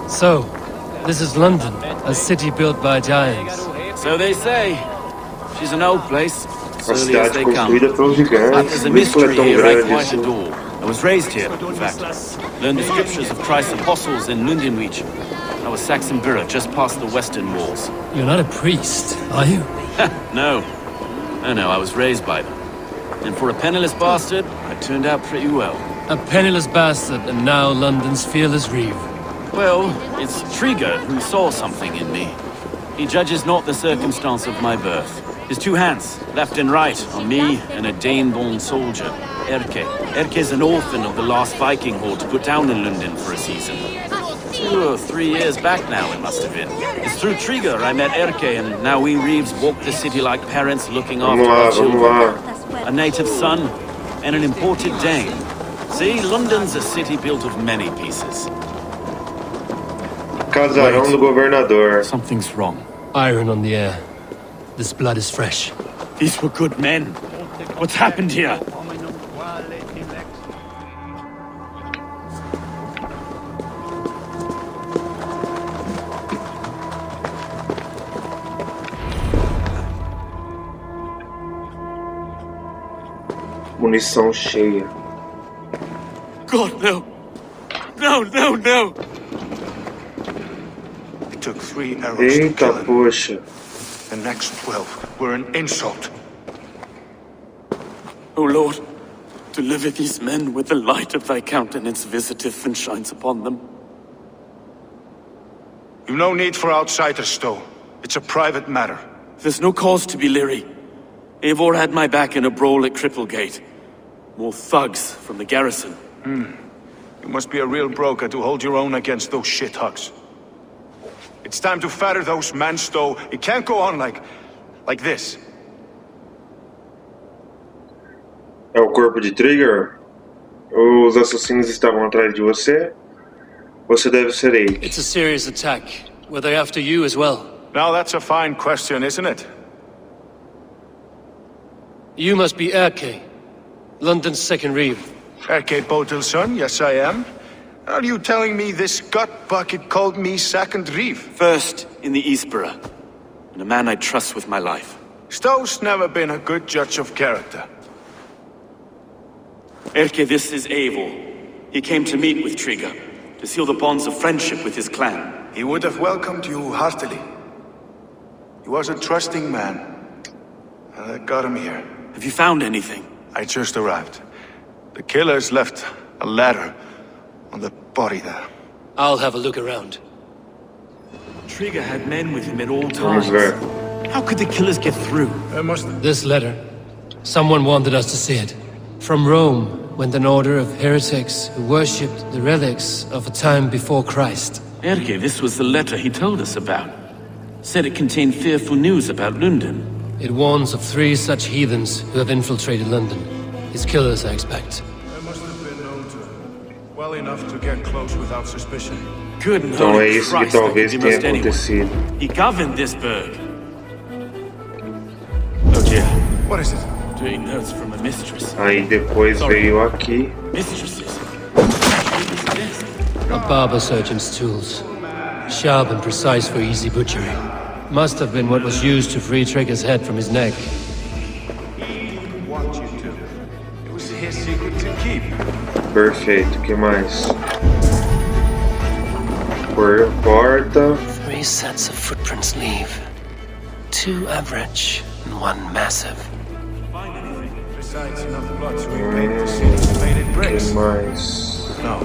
Speaker 12: So, this is London, a city built by giants.
Speaker 10: So they say. She's an old place,
Speaker 1: A
Speaker 10: early as
Speaker 1: cidade
Speaker 10: they come.
Speaker 1: construída pelos gigantes.
Speaker 10: There's a
Speaker 1: Por isso que ela
Speaker 10: mystery
Speaker 1: é tão
Speaker 10: here I
Speaker 1: grande
Speaker 10: quite
Speaker 1: assim.
Speaker 10: adore. I was raised here, in fact. Learned the scriptures of Christ's apostles in Lundenreach. I was Saxon Borough, just past the western walls.
Speaker 12: You're not a priest, are you?
Speaker 10: No. No, I was raised by them. And for a penniless bastard, I turned out pretty well.
Speaker 12: A penniless bastard, and now London's fearless Reeve.
Speaker 10: Well, it's Trigger who saw something in me. He judges not the circumstance of my birth. His two hands, left and right, on me and a Dane-born soldier, Erke. Erke's an orphan of the last Viking horde put down in London for a season. 2 or 3 years back now, it must have been. It's through Trigger I met Erke, and now we Reeves walk the city like parents looking after our children. A native son, and an imported Dane. See, London's a city built of many pieces.
Speaker 1: Casarão do governador.
Speaker 10: Something's wrong.
Speaker 12: Iron on the air. This blood is fresh.
Speaker 10: These were good men. What's happened here?
Speaker 1: Munição cheia.
Speaker 10: God, no. No.
Speaker 11: It took 3 arrows to
Speaker 1: Eita,
Speaker 11: kill him.
Speaker 1: poxa.
Speaker 11: The next 12 were an insult.
Speaker 10: O Lord, deliver these men with the light of thy countenance visiteth and shines upon them.
Speaker 11: You've no need for outsiders, Stow. It's a private matter.
Speaker 10: There's no cause to be leery. Eivor had my back in a brawl at Cripplegate. More thugs from the garrison.
Speaker 11: You must be a real broker to hold your own against those shithugs. It's time to fatter those men, Stow. It can't go on like this.
Speaker 1: É o corpo de Trigger? Os assassinos estavam atrás de você? Você deve ser ele.
Speaker 12: It's a serious attack. Were they after you as well?
Speaker 11: Now that's a fine question, isn't it?
Speaker 12: You must be Erke, London's second Reeve.
Speaker 11: Erke Botil's son, yes I am. Are you telling me this gut bucket called me second Reeve?
Speaker 10: First in the Eastborough. and a man I trust with my life.
Speaker 11: Stowe's never been a good judge of character.
Speaker 10: Erke, this is Eivor. He came to meet with Trigger, to seal the bonds of friendship with his clan.
Speaker 11: He would have welcomed you heartily. He was a trusting man. And I got him here.
Speaker 10: Have you found anything?
Speaker 11: I just arrived. The killers left a letter on the body there.
Speaker 12: I'll have a look around.
Speaker 10: Trigger had men with him at all times. How could the killers get through?
Speaker 12: This letter. Someone wanted us to see it. From Rome went an order of heretics who worshipped the relics of a time before Christ.
Speaker 10: Erke, this was the letter he told us about. Said it contained fearful news about London.
Speaker 12: It warns of 3 such heathens who have infiltrated London. His killers, I expect.
Speaker 11: They must have been known to him well enough to get close without suspicion.
Speaker 10: Good and
Speaker 1: Então é
Speaker 10: holy
Speaker 1: isso que
Speaker 10: Christ, that
Speaker 1: talvez
Speaker 10: could be
Speaker 1: tenha
Speaker 10: most anyone.
Speaker 1: acontecido.
Speaker 10: He governed this burg. Oh dear.
Speaker 11: What is it?
Speaker 10: Doing notes from a mistress.
Speaker 1: Aí depois veio aqui.
Speaker 10: Mistresses.
Speaker 12: A barber surgeon's tools. Sharp and precise for easy butchery. Must have been what was used to free Trigger's head from his neck.
Speaker 11: He didn't want you to. It was his secret to keep.
Speaker 1: Perfeito, o que mais? Porta.
Speaker 3: 3 sets of footprints leave. 2 average and 1 massive.
Speaker 11: Besides enough blood to repaint the scenes made in
Speaker 1: O
Speaker 11: bricks.
Speaker 1: que mais?
Speaker 11: No.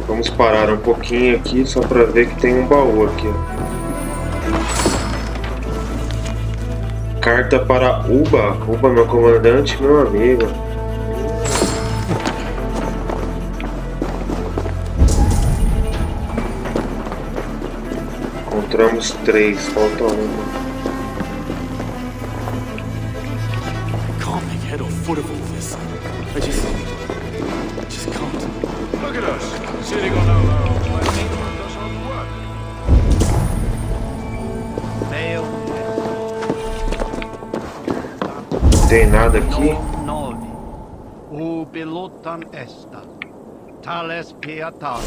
Speaker 1: Vamos parar um pouquinho aqui só pra ver que tem um baú aqui. Carta para Uba. Uba, meu comandante, meu amigo. Encontramos 3, falta uma.
Speaker 10: Can't make head or foot of all this. I just can't.
Speaker 11: Look at us, sitting on our own. My neighbor does all the work.
Speaker 1: Tem nada aqui?
Speaker 4: Novi. Ubilutan esta. Tales pietas.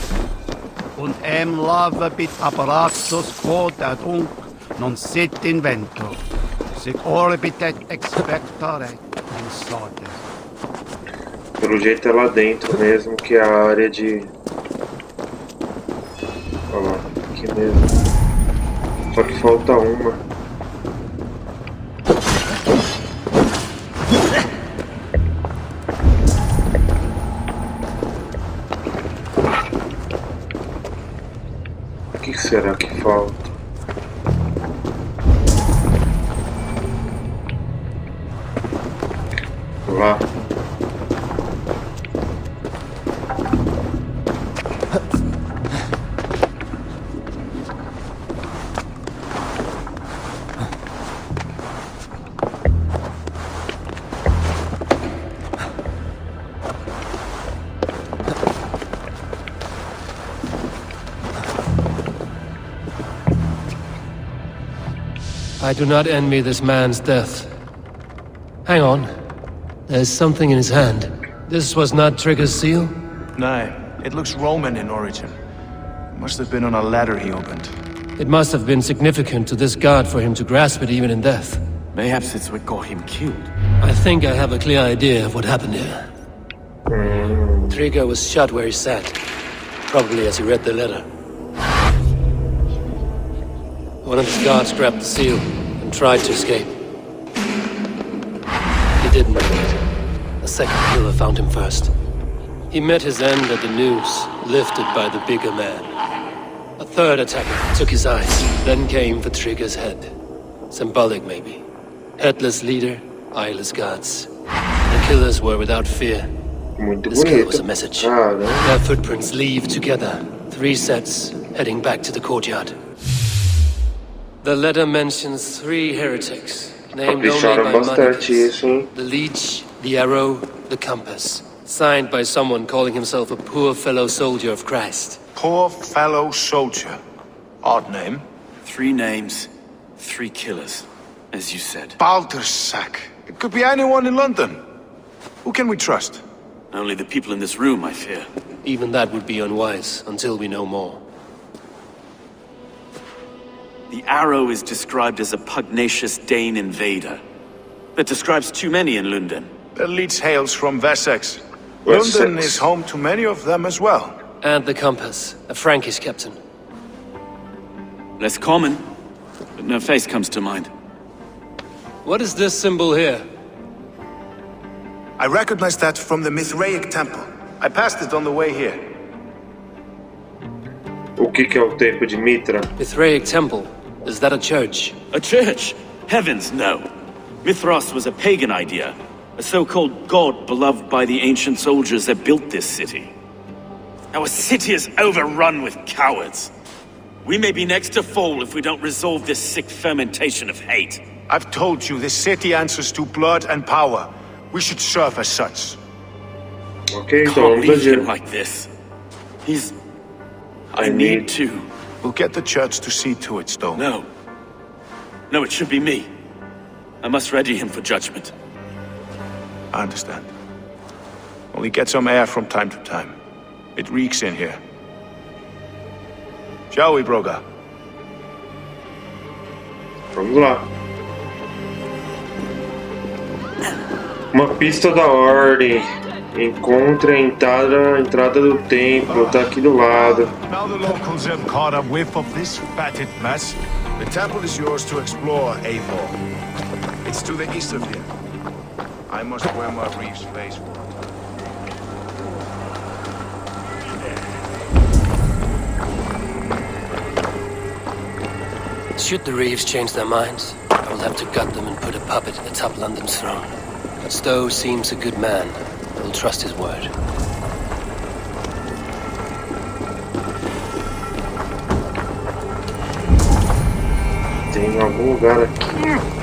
Speaker 4: Und lava bit apparatus quod ad unc non sit invento. Sic orbitet expectare in sorte.
Speaker 1: Pelo jeito é lá dentro mesmo, que é a área de... Olha lá, aqui mesmo. Só que falta uma. O que será que falta? Lá.
Speaker 12: I do not envy this man's death. Hang on. There's something in his hand. This was not Trigger's seal?
Speaker 11: No, it looks Roman in origin. Must have been on a ladder he opened.
Speaker 12: It must have been significant to this god for him to grasp it even in death.
Speaker 10: Mayhaps it's what got him killed.
Speaker 12: I think I have a clear idea of what happened here. Trigger was shot where he sat. Probably as he read the letter. One of his guards grabbed the seal and tried to escape. He didn't make it. A second killer found him first. He met his end at the noose, lifted by the bigger man. A third attacker took his eyes, then came for Trigger's head. Symbolic, maybe. Headless leader, eyeless guards. The killers were without fear. This kill was a message. Their footprints leave together. 3 sets, heading back to the courtyard. The letter mentions 3 heretics, named only by Monica's. The Leech, the Arrow, the Compass. Signed by someone calling himself a poor fellow soldier of Christ.
Speaker 11: Poor fellow soldier. Odd name.
Speaker 10: 3 names, 3 killers, as you said.
Speaker 11: Baldersack. It could be anyone in London. Who can we trust?
Speaker 10: Only the people in this room, I fear.
Speaker 12: Even that would be unwise, until we know more.
Speaker 10: The arrow is described as a pugnacious Dane invader. That describes too many in London.
Speaker 11: The leech hails from Wessex.
Speaker 1: Wessex.
Speaker 11: London is home to many of them as well.
Speaker 12: And the compass, a Frankish captain.
Speaker 10: Less common, but no face comes to mind.
Speaker 12: What is this symbol here?
Speaker 11: I recognize that from the Mithraic temple. I passed it on the way here.
Speaker 1: O que é o templo de Mitra?
Speaker 12: Mithraic temple. Is that a church?
Speaker 10: A church? Heavens, no. Mithras was a pagan idea. A so-called god beloved by the ancient soldiers that built this city. Our city is overrun with cowards. We may be next to fall if we don't resolve this sick fermentation of hate.
Speaker 11: I've told you, this city answers to blood and power. We should serve as such.
Speaker 1: Ok, então
Speaker 10: Can't
Speaker 1: vamos
Speaker 10: leave him
Speaker 1: agir.
Speaker 10: like this. He's... I need to.
Speaker 11: We'll get the church to see to it, Stone.
Speaker 10: No. No, it should be me. I must ready him for judgment.
Speaker 11: I understand. Only get some air from time to time. It reeks in here. Shall we, Broga?
Speaker 1: Vamos lá. Uma pista da ordem. Encontre a entrada do templo. Tá aqui do lado.
Speaker 11: Now the locals have caught a whiff of this fatted mess. The temple is yours to explore, Eivor. It's to the east of here. I must wear my reef's face for it.
Speaker 12: Should the Reeves change their minds, I will have to gut them and put a puppet atop London's throne. But Stowe seems a good man. I will trust his word.
Speaker 1: Tem algum lugar aqui.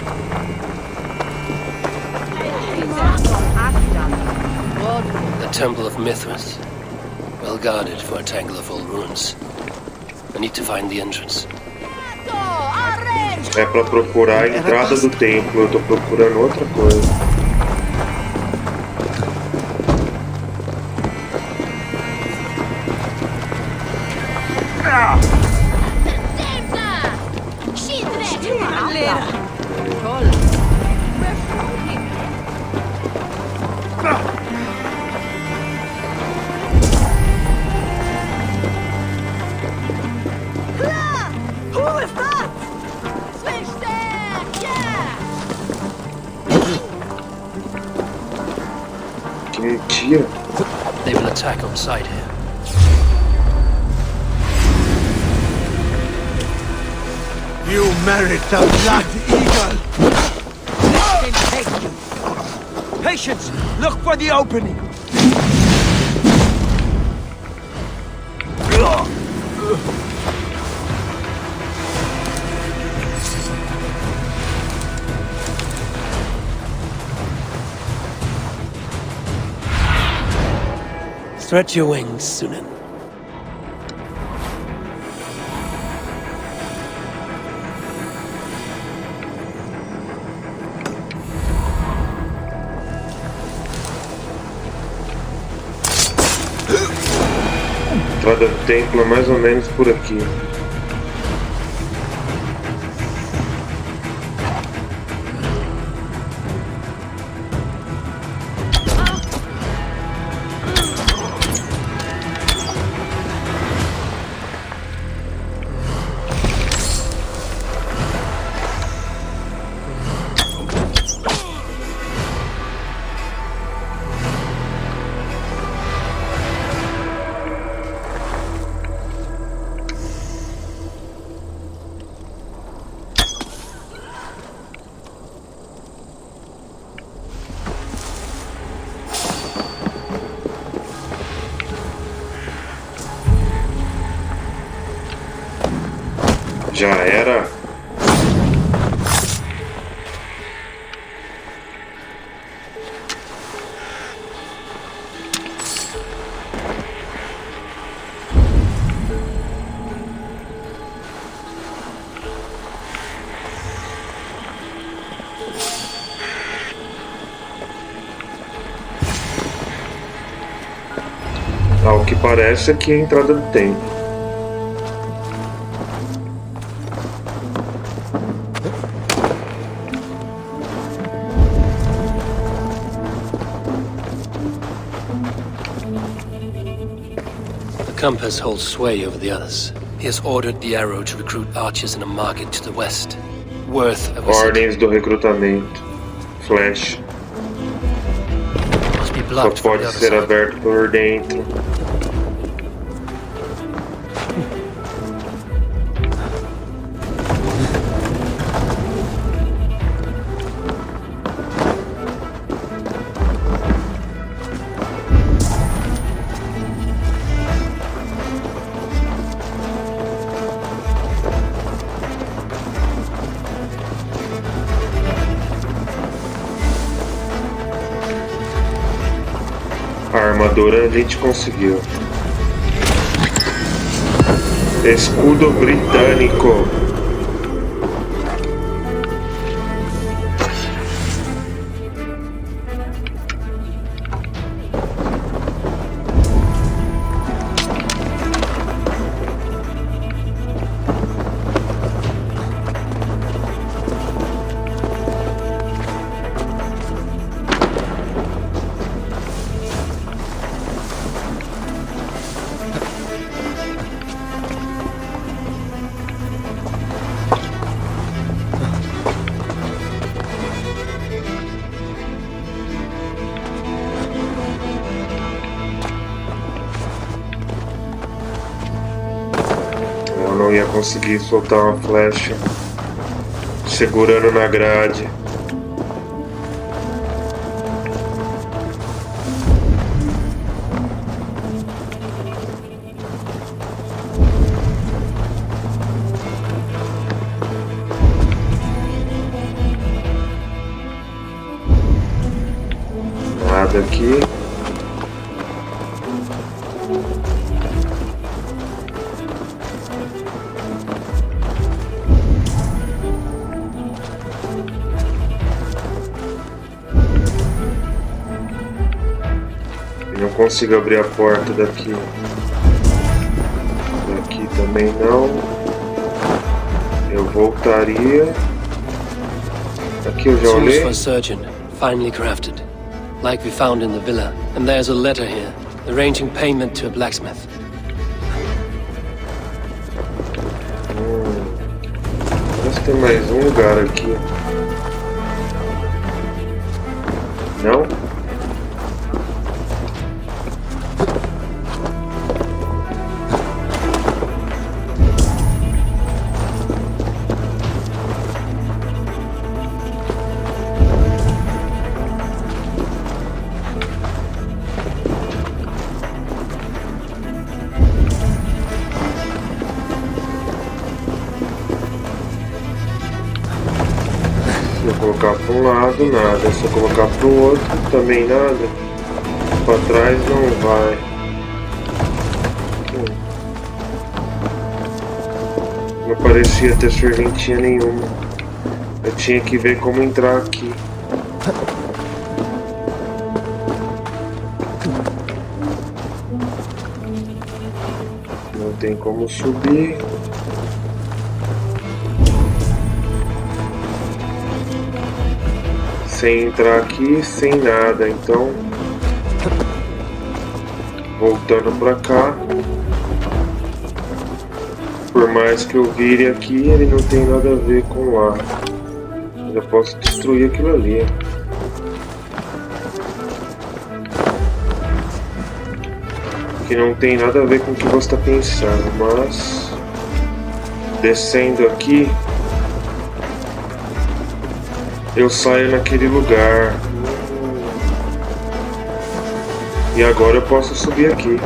Speaker 12: The Temple of Mithras. Well guarded for a tangle of old ruins. I need to find the entrance.
Speaker 1: É pra procurar a entrada do templo. Eu tô procurando outra coisa. Que mentira.
Speaker 12: They will attack on sight here.
Speaker 4: You merit the blood eagle! Let him take you! Patience! Look for the opening!
Speaker 12: Stretch your wings, Sunan.
Speaker 1: A entrada do templo é mais ou menos por aqui. Já era. Ao que parece aqui é a entrada do templo.
Speaker 12: compass holds sway over the others. He has ordered the arrow to recruit archers in a market to the west. Worth a visit.
Speaker 1: Ordens do recrutamento. Flash.
Speaker 12: Must be
Speaker 1: Só
Speaker 12: blocked from
Speaker 1: pode
Speaker 12: the other
Speaker 1: ser
Speaker 12: side.
Speaker 1: aberto por dentro. A armadura a gente conseguiu. Escudo britânico. Não ia conseguir soltar uma flecha segurando na grade. Nada aqui. Não consigo abrir a porta daqui. Daqui também não. Eu voltaria. Aqui eu já
Speaker 12: Tools
Speaker 1: olhei.
Speaker 12: for surgeon, finely crafted, like we found in the villa. And there's a letter here, arranging payment to a blacksmith.
Speaker 1: Parece que tem mais um lugar aqui. Não? Se eu colocar para um lado, nada. Se eu colocar para o outro, também nada. Para trás não vai. Não parecia ter serventia nenhuma. Eu tinha que ver como entrar aqui. Não tem como subir. Sem entrar aqui, sem nada, então voltando pra cá. Por mais que eu vire aqui, ele não tem nada a ver com lá. Eu posso destruir aquilo ali. Que não tem nada a ver com o que você está pensando, mas descendo aqui eu saio naquele lugar. E agora eu posso subir aqui.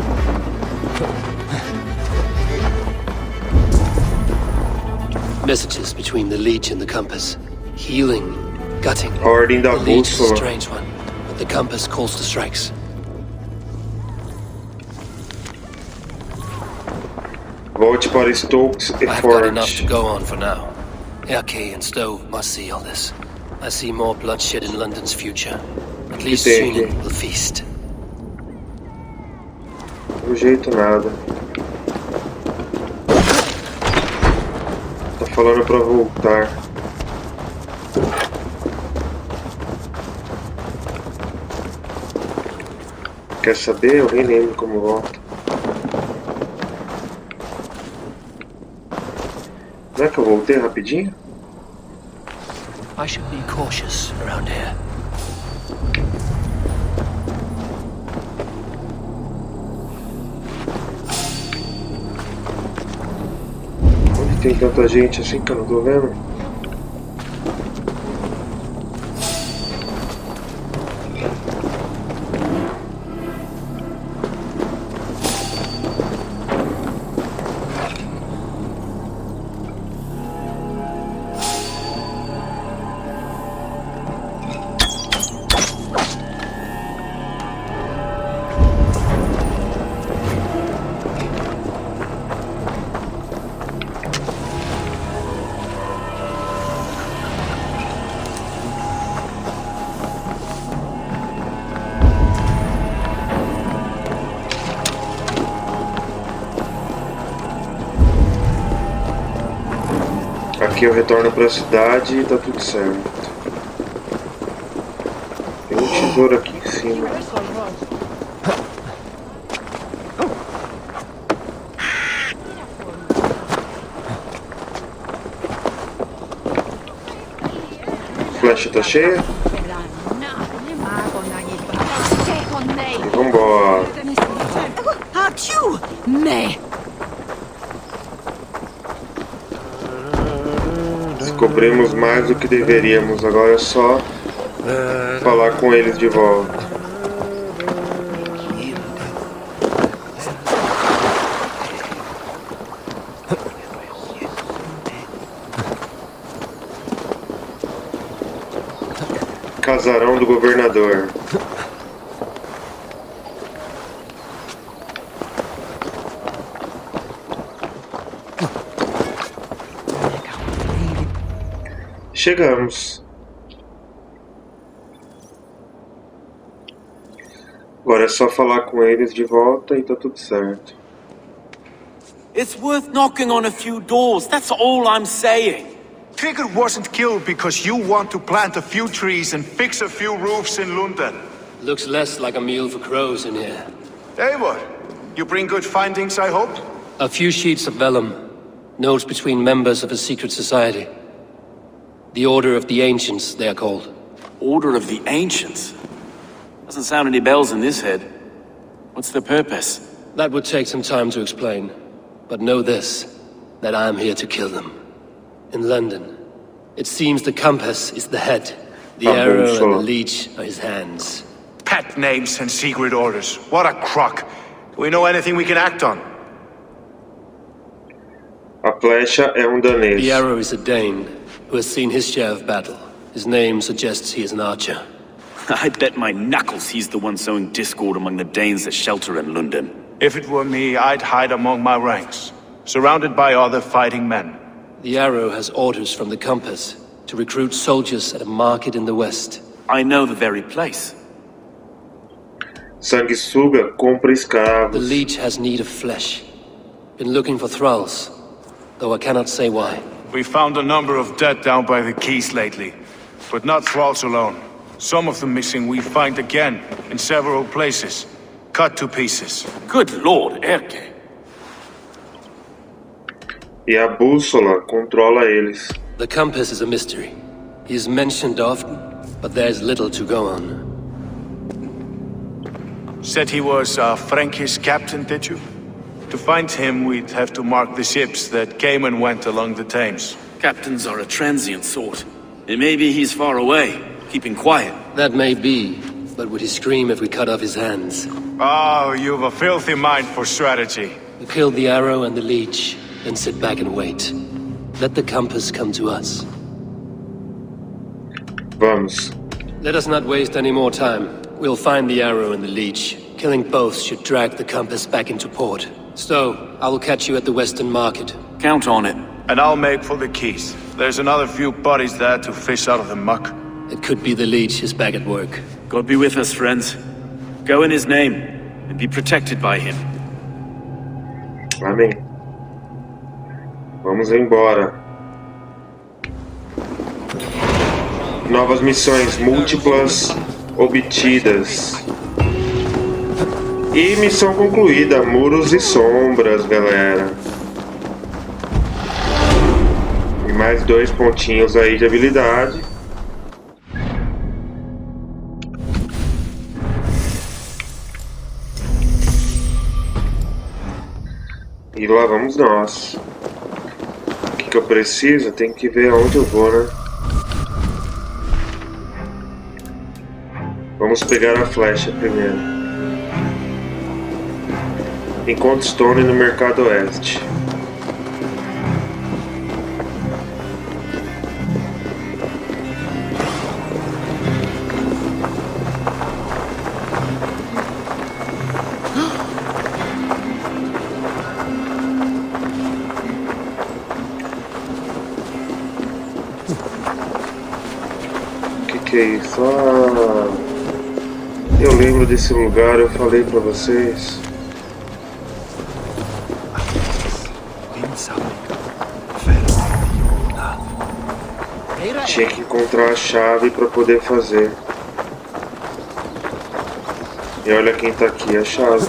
Speaker 12: Messages between the leech and the compass. Healing, gutting.
Speaker 1: A ordem da
Speaker 12: The leech is a
Speaker 1: bússola.
Speaker 12: strange one, but the compass calls to strikes.
Speaker 1: Volte para Stokes e
Speaker 12: I've got enough to
Speaker 1: Forte.
Speaker 12: go on for now. Erke and Stove must see all this. I see more bloodshed in London's future. At least
Speaker 1: tem
Speaker 12: soon
Speaker 1: aqui?
Speaker 12: will feast.
Speaker 1: Do jeito nada. Tá falando pra voltar. Quer saber? Eu nem lembro como volta. Será que eu voltei rapidinho?
Speaker 12: I should be cautious around here.
Speaker 1: Onde tem tanta gente assim que eu não tô vendo? Aqui eu retorno para a cidade e tá tudo certo. Tem um tesouro aqui em cima. Flecha tá cheia? E vambora. Descobrimos mais do que deveríamos, agora é só falar com eles de volta. Casarão do governador. Chegamos. Agora é só falar com eles de volta e tá tudo certo.
Speaker 10: It's worth knocking on a few doors, that's all I'm saying.
Speaker 11: Trigger wasn't killed because you want to plant a few trees and fix a few roofs in London.
Speaker 12: Looks less like a meal for crows in here.
Speaker 11: Eivor, you bring good findings, I hope?
Speaker 12: A few sheets of vellum. Notes between members of a secret society. The Order of the Ancients, they are called.
Speaker 10: Order of the Ancients? Doesn't sound any bells in this head. What's the purpose?
Speaker 12: That would take some time to explain. But know this, that I am here to kill them. In London, it seems the compass is the head. The arrow and the leech are his hands.
Speaker 11: Pet names and secret orders. What a crock. Do we know anything we can act on?
Speaker 1: A flecha é danês.
Speaker 12: The arrow is a Dane, who has seen his share of battle. His name suggests he is an archer.
Speaker 10: I bet my knuckles he's the one sowing discord among the Danes that shelter in London.
Speaker 11: If it were me, I'd hide among my ranks, surrounded by other fighting men.
Speaker 12: The arrow has orders from the compass to recruit soldiers at a market in the west.
Speaker 10: I know the very place.
Speaker 1: Sanguessuga compra escravos.
Speaker 12: The leech has need of flesh. Been looking for thralls, though I cannot say why.
Speaker 11: We found a number of dead down by the quays lately, but not thralls alone. Some of the missing we find again in several places, cut to pieces.
Speaker 10: Good Lord, Erke.
Speaker 1: E a bússola controla eles.
Speaker 12: The compass is a mystery. He is mentioned often, but there is little to go on.
Speaker 11: Said he was a Frankish captain, did you? To find him, we'd have to mark the ships that came and went along the Thames.
Speaker 10: Captains are a transient sort. It may be he's far away, keeping quiet.
Speaker 12: That may be, but would he scream if we cut off his hands?
Speaker 11: Oh, you've a filthy mind for strategy.
Speaker 12: We kill the arrow and the leech, then sit back and wait. Let the compass come to us.
Speaker 1: Vamos.
Speaker 12: Let us not waste any more time. We'll find the arrow and the leech. Killing both should drag the compass back into port. So, I will catch you at the Western Market.
Speaker 10: Count on it.
Speaker 11: And I'll make for the quays. There's another few bodies there to fish out of the muck.
Speaker 12: It could be the leech is back at work.
Speaker 10: God be with us, friends. Go in his name, and be protected by him.
Speaker 1: Amém. Vamos embora. Novas missões múltiplas obtidas. E missão concluída, muros e sombras, galera. Mais 2 pontinhos aí de habilidade. E lá vamos nós. O que eu preciso? Tem que ver aonde eu vou, né? Vamos pegar a flecha primeiro. Encontre Stone no Mercado Oeste. Que é isso? Ah, eu lembro desse lugar, eu falei pra vocês. Tinha que encontrar a chave pra poder fazer. E olha quem tá aqui, a chave.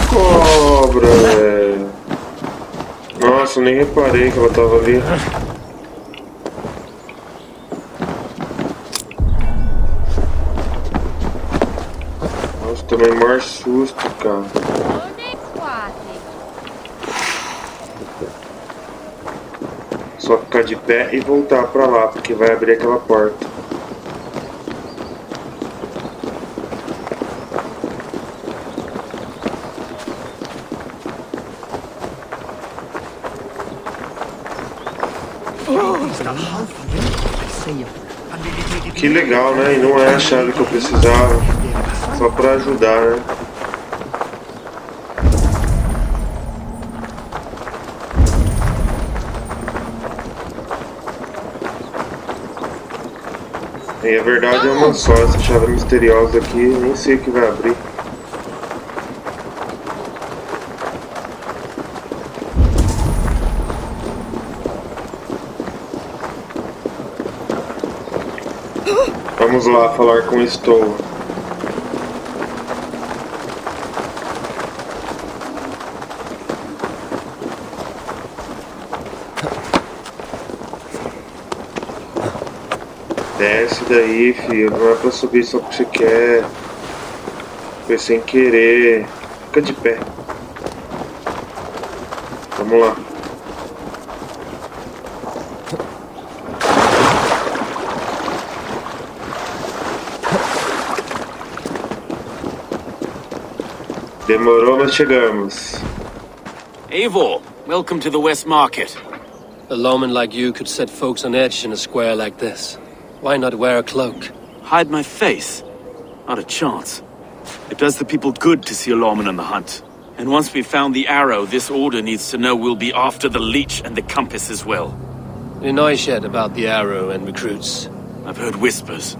Speaker 1: Cobra, velho. Nossa, nem reparei que ela tava ali. Nossa, tomei o maior susto, cara. Só ficar de pé e voltar pra lá, porque vai abrir aquela porta. Que legal, né? E não é a chave que eu precisava. Só pra ajudar, né? E a verdade é uma só, essa chave misteriosa aqui, nem sei o que vai abrir. Vamos lá falar com o Stow. Desce daí, filho. Não é pra subir só porque você quer. Foi sem querer. Fica de pé. Vamos lá. Demorou, mas chegamos.
Speaker 10: Eivor, welcome to the West Market.
Speaker 12: A lawman like you could set folks on edge in a square like this. Why not wear a cloak?
Speaker 10: Hide my face? Not a chance. It does the people good to see a lawman on the hunt. And once we've found the arrow, this order needs to know we'll be after the leech and the compass as well.
Speaker 12: You know yet about the arrow and recruits?
Speaker 10: I've heard whispers.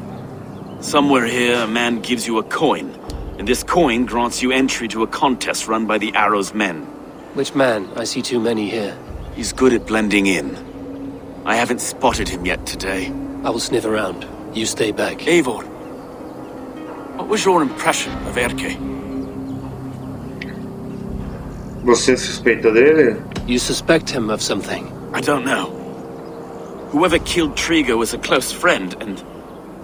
Speaker 10: Somewhere here, a man gives you a coin. And this coin grants you entry to a contest run by the Arrow's men.
Speaker 12: Which man? I see too many here.
Speaker 10: He's good at blending in. I haven't spotted him yet today.
Speaker 12: I will sniff around. You stay back.
Speaker 10: Eivor, what was your impression of Erke?
Speaker 1: Você suspeita dele?
Speaker 12: You suspect him of something?
Speaker 10: I don't know. Whoever killed Triga was a close friend, and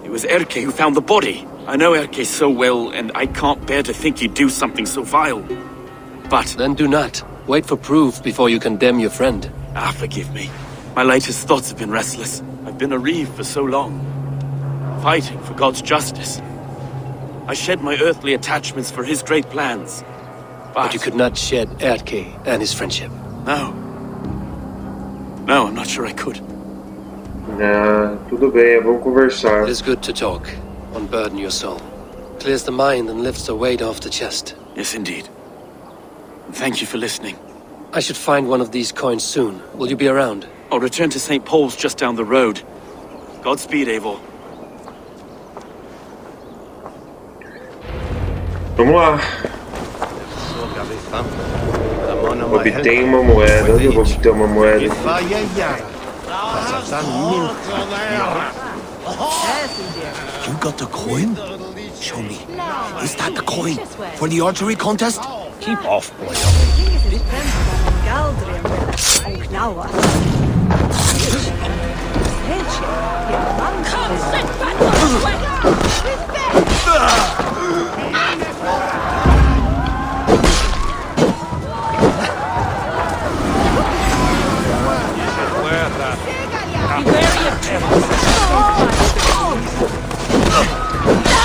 Speaker 10: it was Erke who found the body. I know Erke so well, and I can't bear to think he'd do something so vile. But...
Speaker 12: Then do not. Wait for proof before you condemn your friend.
Speaker 10: Ah, forgive me. My latest thoughts have been restless. I've been a reeve for so long. Fighting for God's justice. I shed my earthly attachments for his great plans.
Speaker 12: But you could not shed Erke and his friendship.
Speaker 10: No. No, I'm not sure I could.
Speaker 1: Nah, tudo bem, vamos conversar.
Speaker 12: It is good to talk. Unburden your soul. Clears the mind and lifts the weight off the chest.
Speaker 10: Yes, indeed. And thank you for listening.
Speaker 12: I should find one of these coins soon. Will you be around?
Speaker 10: I'll return to St. Paul's just down the road. Godspeed, Eivor.
Speaker 1: Vamos lá. Obtém uma moeda. Eu vou obter uma moeda.
Speaker 9: You got the coin? Show me. Is that the coin for the archery contest?
Speaker 11: Keep off, boy.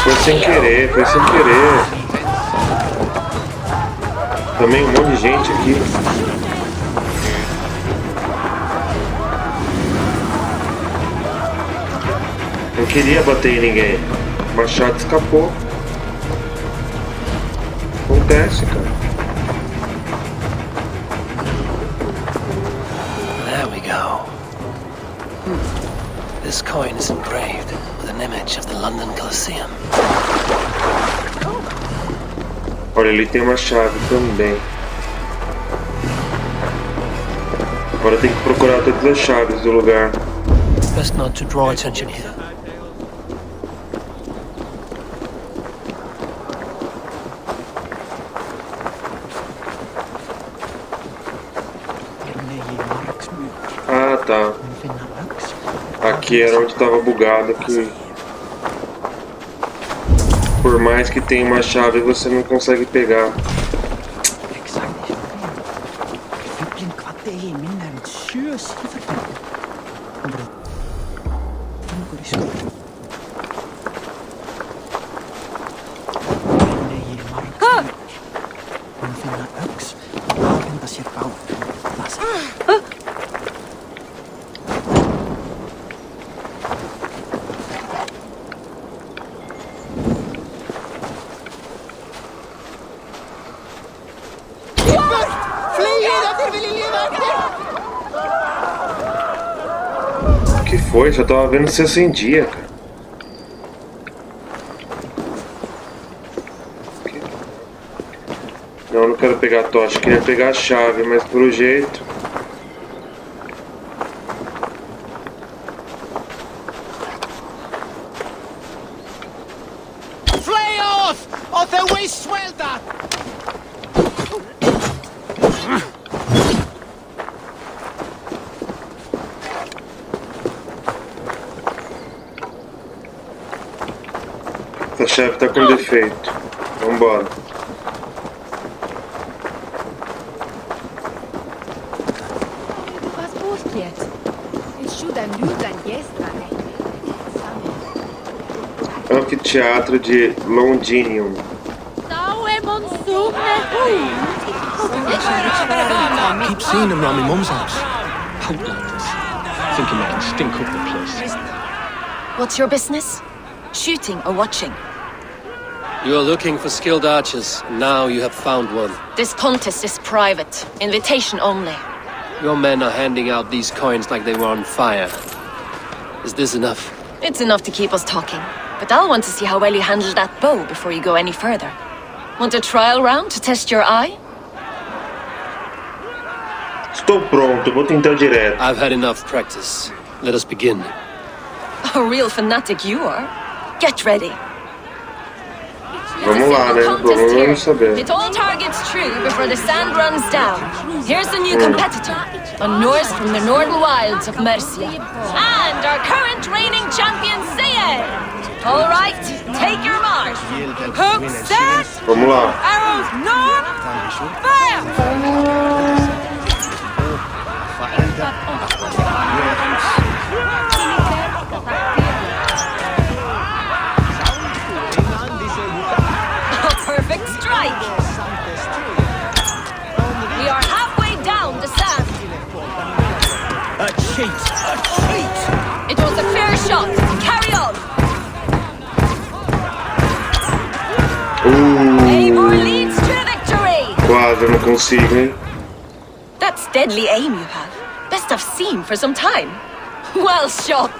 Speaker 1: Foi sem querer, foi sem querer. Também um monte de gente aqui. Não queria bater em ninguém. O machado escapou. Acontece, cara.
Speaker 12: There we go. This coin is engraved with an image of the London Colosseum.
Speaker 1: Olha, ali tem uma chave também. Agora tem que procurar todas as chaves do lugar.
Speaker 12: Best not to draw attention here.
Speaker 1: Ah, tá. Aqui era onde estava bugado, que por mais que tenha uma chave você não consegue pegar. O que foi? Só tava vendo se acendia, cara. Não, eu não quero pegar a tocha, eu queria pegar a chave, mas pelo jeito...
Speaker 9: Fly off! Or the way swelter!
Speaker 1: Essa chave tá com defeito. Vambora. Anfiteatro de Londinium.
Speaker 12: Keep seeing them around my mum's house. Outlanders. Thinking they can stink up the place.
Speaker 13: What's your business? Shooting or watching?
Speaker 12: You are looking for skilled archers. Now you have found one.
Speaker 13: This contest is private. Invitation only.
Speaker 12: Your men are handing out these coins like they were on fire. Is this enough?
Speaker 13: It's enough to keep us talking. But I'll want to see how well you handle that bow before you go any further. Want a trial round to test your eye?
Speaker 1: Estou pronto, vou tentar direto.
Speaker 12: I've had enough practice. Let us begin.
Speaker 13: A real fanatic you are. Get ready.
Speaker 1: Vamos lá, né? Vamos saber.
Speaker 13: Hit all targets true before the sand runs down. Here's the new competitor, a Norse from the northern wilds of Mercia. And our current reigning champion, Zeye. All right, take your mark. Hook set.
Speaker 1: Vamos lá.
Speaker 13: Arrows north. Fire. Perfect strike! We are halfway down the sand.
Speaker 9: A cheat! A cheat!
Speaker 13: It was a fair shot. Carry on. Eivor leads to victory.
Speaker 1: Quase, eu não consigo, hein?
Speaker 13: The That's deadly aim you have. Best I've seen for some time. Well shot!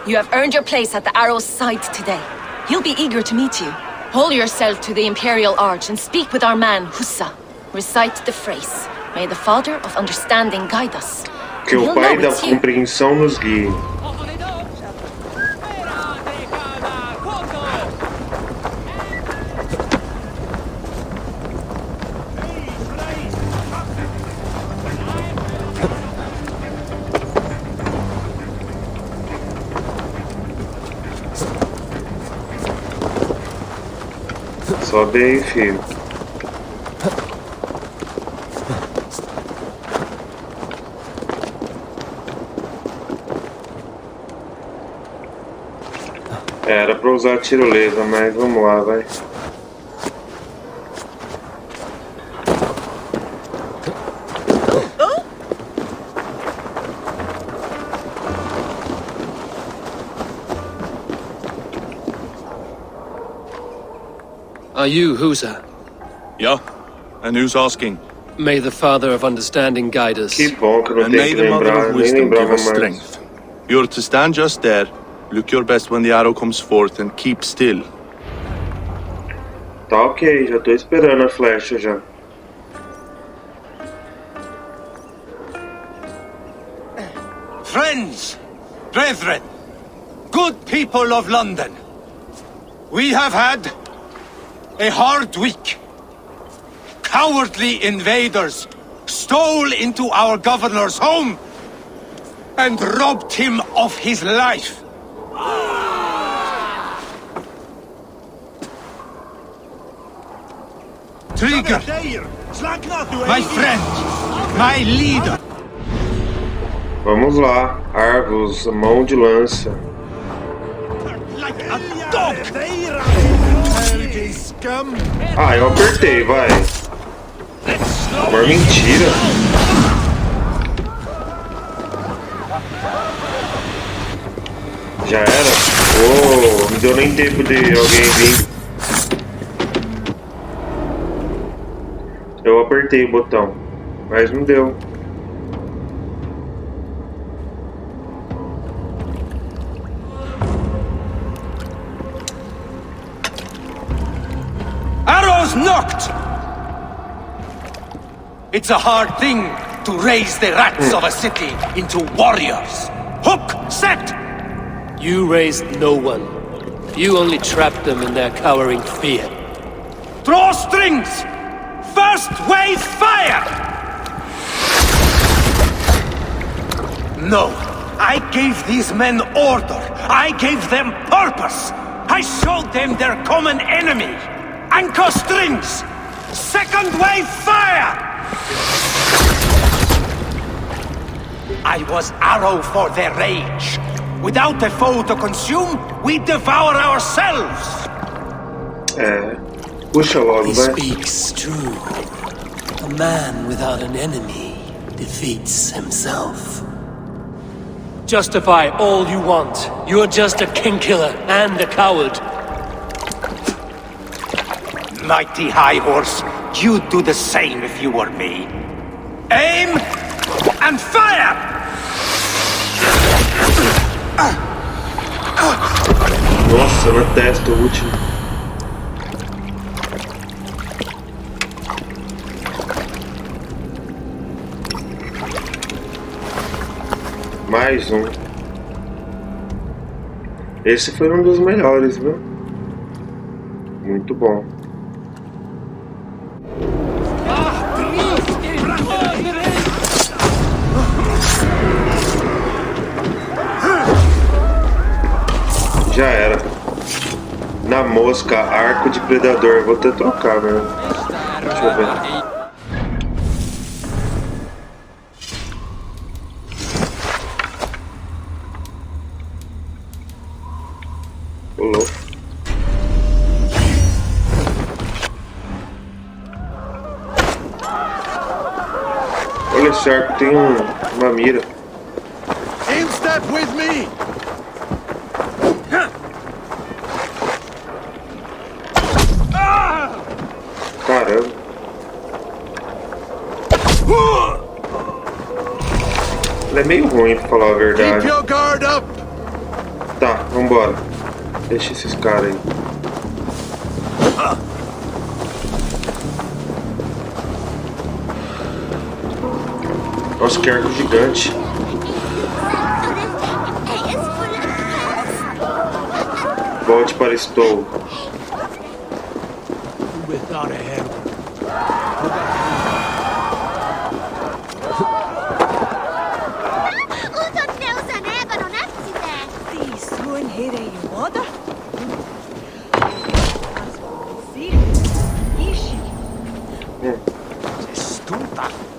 Speaker 13: You have earned your place at the Arrow's side today. He'll be eager to meet you. Hold yourself to the Imperial Arch and speak with our man, Hussa. Recite the phrase. May the Father of Understanding guide us.
Speaker 1: Que o Pai da compreensão nos guie. Sobe aí, filho. Era pra usar a tirolesa, mas vamos lá, vai.
Speaker 12: Are you Husa?
Speaker 2: Yeah, and who's asking?
Speaker 12: May the Father of Understanding guide us.
Speaker 1: Que bom que eu não
Speaker 2: And
Speaker 1: tenho
Speaker 2: may
Speaker 1: que
Speaker 2: the Mother
Speaker 1: lembrar,
Speaker 2: of
Speaker 1: nem
Speaker 2: Wisdom
Speaker 1: lembrava
Speaker 2: give us
Speaker 1: mais.
Speaker 2: strength. You're to stand just there, look your best when the arrow comes forth, and keep still.
Speaker 1: Tá ok, já tô esperando a flecha já.
Speaker 14: Friends, brethren, good people of London, we have had a hard week. Cowardly invaders stole into our governor's home and robbed him of his life. Trigger, my friend, my leader.
Speaker 1: Vamos lá, Argos, mão de lança. Ah, eu apertei, vai. Uma mentira. Já era? Oh, não deu nem tempo de alguém vir. Eu apertei o botão, mas não deu.
Speaker 14: Arrows knocked! It's a hard thing to raise the rats of a city into warriors. Hook, set!
Speaker 12: You raised no one. You only trapped them in their cowering fear.
Speaker 14: Draw strings! First wave fire! No, I gave these men order. I gave them purpose. I showed them their common enemy. Anchor strings! Second wave fire! I was arrow for their rage. Without a foe to consume, we devour ourselves.
Speaker 1: Puxa logo,
Speaker 12: He
Speaker 1: vai.
Speaker 12: speaks true. A man without an enemy defeats himself. Justify all you want. You're just a king-killer and a coward.
Speaker 14: Mighty High Horse, you'd do the same if you were me. Aim and fire!
Speaker 1: Nossa, na testa o último. Mais um. Esse foi um dos melhores, viu? Muito bom. Já era. Na mosca, arco de predador. Vou até trocar, né? Deixa eu ver. Pulou. Olha, esse arco tem uma mira.
Speaker 11: In step with me!
Speaker 1: Caramba. Ela é meio ruim, pra falar a verdade.
Speaker 14: Keep your guard up.
Speaker 1: Tá, vambora. Deixa esses caras aí. Nossa, que arco gigante. Volte para Stowe.
Speaker 14: Without a head.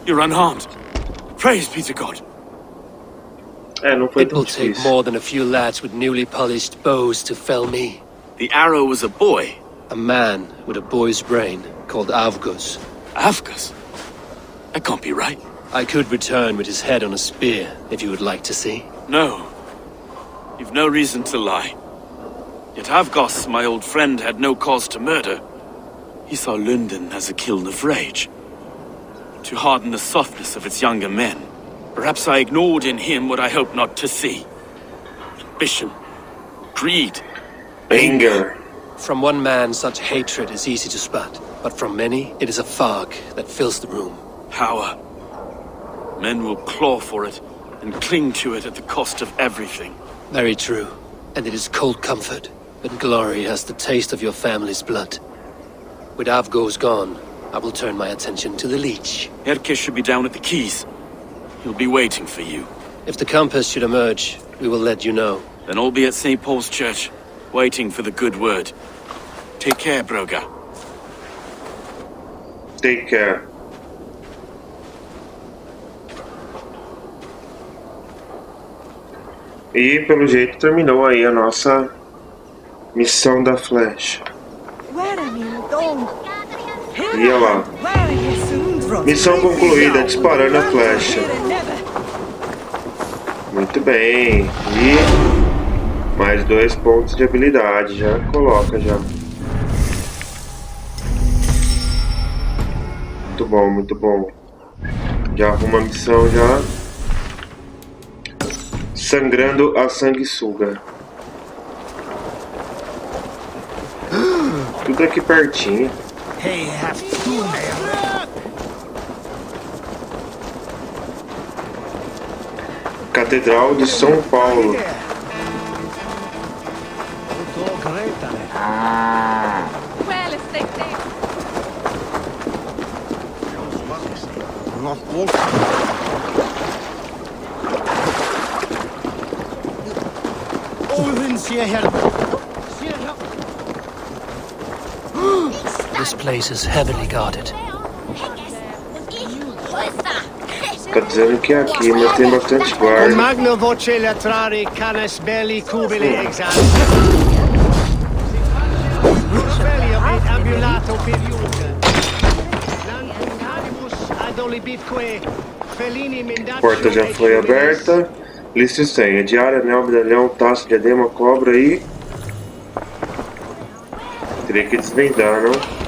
Speaker 10: You're unharmed. Praise be to God.
Speaker 1: Não foi
Speaker 12: It will take more than a few lads with newly polished bows to fell me.
Speaker 10: The arrow was a boy.
Speaker 12: A man with a boy's brain called Avgus.
Speaker 10: Avgus? That can't be right.
Speaker 12: I could return with his head on a spear, if you would like to see.
Speaker 10: No. You've no reason to lie. Yet Avgus, my old friend, had no cause to murder. He saw London as a kiln of rage, to harden the softness of its younger men. Perhaps I ignored in him what I hoped not to see. Ambition, greed,
Speaker 1: anger.
Speaker 12: From one man, such hatred is easy to spot, but from many, it is a fog that fills the room.
Speaker 10: Power. Men will claw for it and cling to it at the cost of everything.
Speaker 12: Very true. And it is cold comfort, but glory has the taste of your family's blood. With Avgo's gone, I will turn my attention to the Leech.
Speaker 10: Erke should be down at the quays. He'll be waiting for you.
Speaker 12: If the compass should emerge, we will let you know.
Speaker 10: Then I'll be at St. Paul's Church, waiting for the good word. Take care, Broga.
Speaker 1: Take care. E pelo jeito terminou aí a nossa missão da flecha. E olha lá. Missão concluída, disparando a flecha. Muito bem. E mais 2 pontos de habilidade. Já coloca já. Muito bom, muito bom. Já arruma a missão já. Sangrando a sanguessuga. Tudo aqui pertinho. Catedral de São Paulo.
Speaker 12: This place is heavily guarded.
Speaker 1: Tá dizendo que é aqui, mas tem bastante guarda.
Speaker 14: Magno voce latrare canes belli cubili exam. Spelio et ambulato periuca. Lantinibus adolibitque felini mendaci.
Speaker 1: A porta já foi aberta. Lista e senha. Diária, anel, medalhão, taça, diadema, cobra e... Teria que desvendar, não?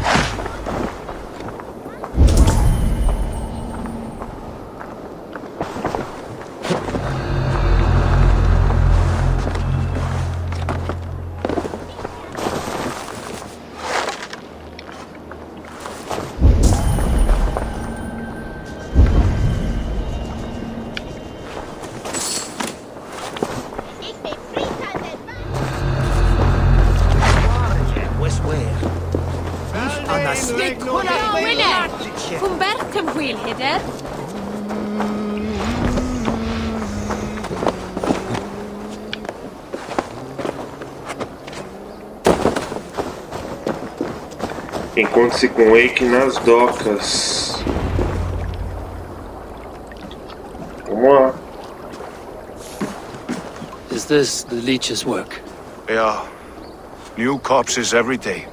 Speaker 1: Encontre-se com Wake nas docas. Vamos lá.
Speaker 12: Is this the Leech's work?
Speaker 11: They are. New corpses every day.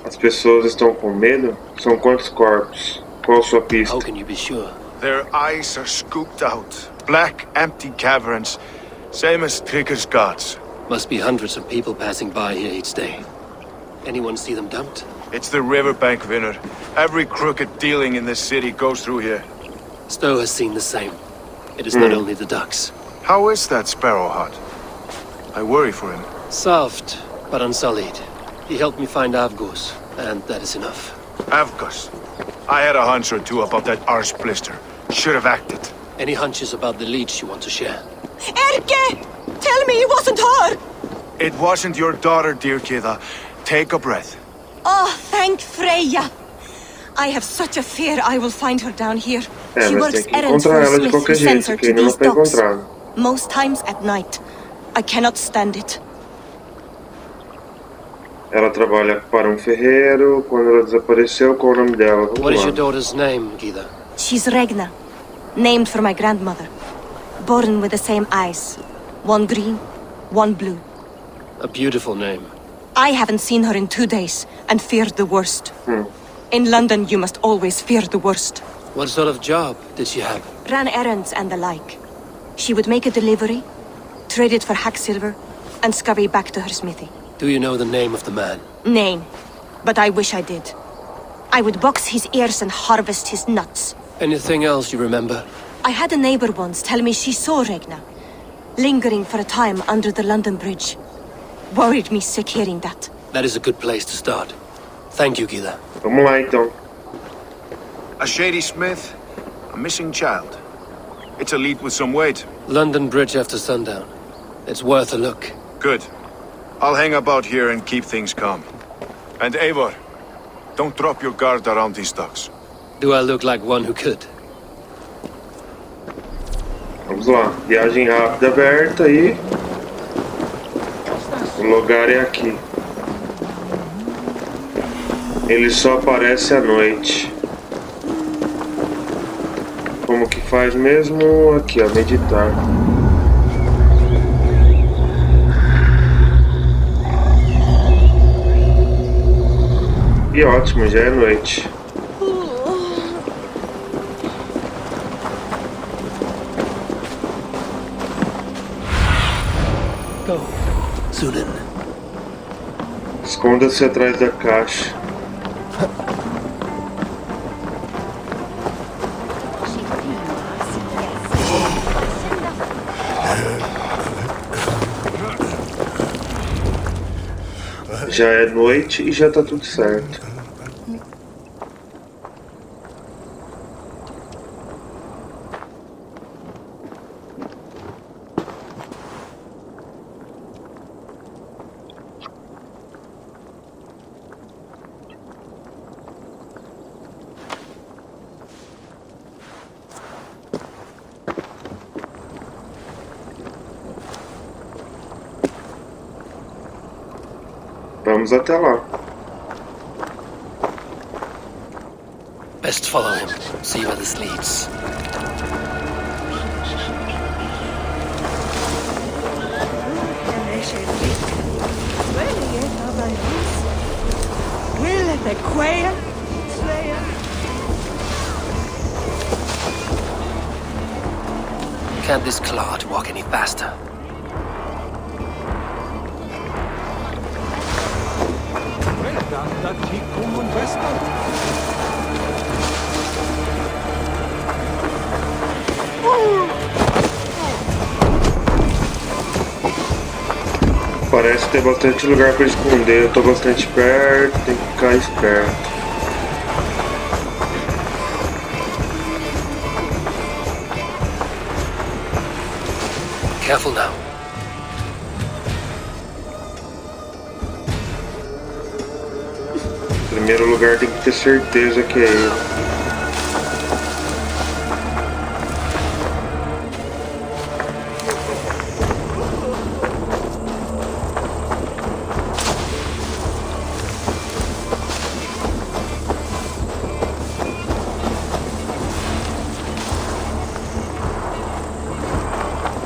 Speaker 1: As pessoas estão com medo? São quantos corpos? Qual a sua pista?
Speaker 12: How can you be sure?
Speaker 11: Their eyes are scooped out. Black, empty caverns. Same as Trigger's guards.
Speaker 12: Must be hundreds of people passing by here each day. Anyone see them dumped?
Speaker 11: It's the riverbank, Vinner. Every crooked dealing in this city goes through here.
Speaker 12: Stowe has seen the same. It is not only the ducks.
Speaker 11: How is that sparrow hut? I worry for him.
Speaker 12: Soft, but unsullied. He helped me find Avgos, and that is enough.
Speaker 11: Avgos. I had a hunch or two about that arse blister. Should have acted.
Speaker 12: Any hunches about the leech you want to share?
Speaker 15: Erke! Tell me it wasn't her!
Speaker 11: It wasn't your daughter, dear Kida. Take a breath.
Speaker 15: Oh, thank Freya! I have such a fear I will find her down here. She
Speaker 1: mas
Speaker 15: works
Speaker 1: tem que
Speaker 15: errands
Speaker 1: encontrar
Speaker 15: for a
Speaker 1: ela de
Speaker 15: smith who
Speaker 1: qualquer
Speaker 15: sends
Speaker 1: jeito,
Speaker 15: her
Speaker 1: que
Speaker 15: to
Speaker 1: ainda não
Speaker 15: these
Speaker 1: foi
Speaker 15: docks.
Speaker 1: encontrado.
Speaker 15: Most times at night. I cannot stand it.
Speaker 1: Ela trabalha para um ferreiro. Quando ela desapareceu, qual o nome dela? Vamos
Speaker 12: What is
Speaker 1: lá.
Speaker 12: your daughter's name, Gida?
Speaker 15: She's Regna, named for my grandmother. Born with the same eyes. One green, one blue.
Speaker 12: A beautiful name.
Speaker 15: I haven't seen her in 2 days, and feared the worst. In London, you must always fear the worst.
Speaker 12: What sort of job did she have?
Speaker 15: Ran errands and the like. She would make a delivery, trade it for hack silver, and scurry back to her smithy.
Speaker 12: Do you know the name of the man?
Speaker 15: Name, but I wish I did. I would box his ears and harvest his nuts.
Speaker 12: Anything else you remember?
Speaker 15: I had a neighbor once tell me she saw Regna, lingering for a time under the London Bridge. Worried me sick hearing that.
Speaker 12: That is a good place to start. Thank you, Gida.
Speaker 1: Vamos lá, então.
Speaker 11: A shady smith, a missing child. It's a lead with some weight.
Speaker 12: London Bridge after sundown. It's worth a look.
Speaker 11: Good. I'll hang about here and keep things calm. And Eivor, don't drop your guard around these docks.
Speaker 12: Do I look like one who could?
Speaker 1: Vamos lá. Viagem rápida aberta aí. O lugar é aqui. Ele só aparece à noite. Como que faz mesmo? Aqui, ó, meditar. E ótimo, já é noite.
Speaker 12: Go, Sunan.
Speaker 1: Esconda-se atrás da caixa. Já é noite e já tá tudo certo. Vamos até lá.
Speaker 12: Best follow him. See where this leads.
Speaker 15: Will the quail slayer?
Speaker 12: Can't this clod walk any faster?
Speaker 1: Parece ter bastante lugar para esconder. Eu tô bastante perto, tem que ficar esperto.
Speaker 12: Careful now.
Speaker 1: Primeiro lugar tem que ter certeza que é ele.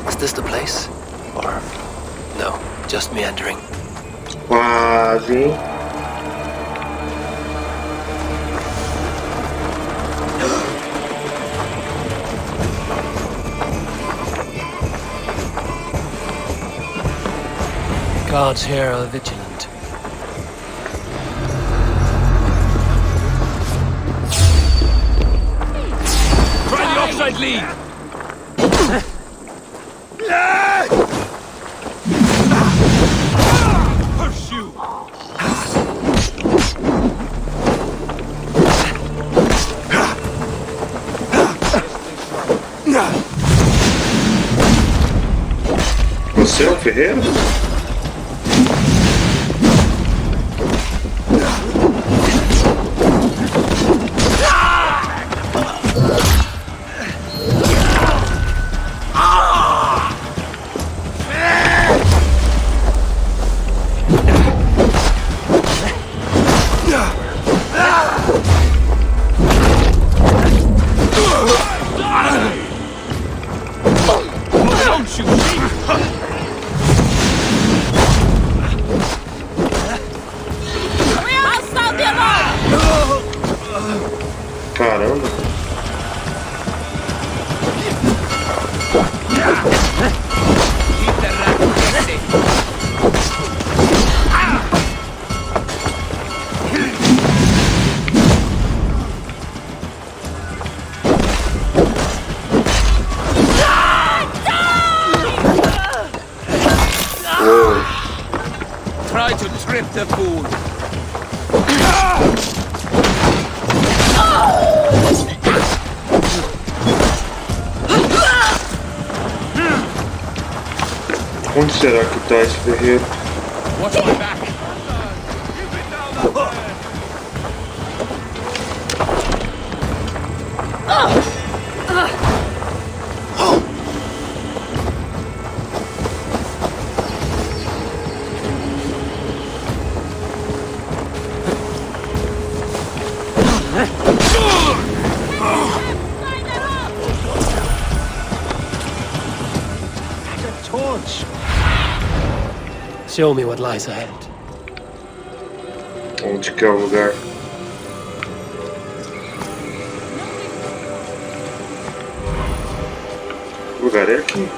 Speaker 12: Is this the place? Or no, just meandering?
Speaker 1: Quase, hein?
Speaker 12: Guards here are vigilant.
Speaker 14: deadly! Pursue!
Speaker 1: Você é um ferreiro? Caramba.
Speaker 14: Try to trip the fool.
Speaker 1: Onde será que tá esse ferreiro?
Speaker 14: Watch my back.
Speaker 12: Show me what lies ahead.
Speaker 1: Onde que é o lugar? O lugar é aqui.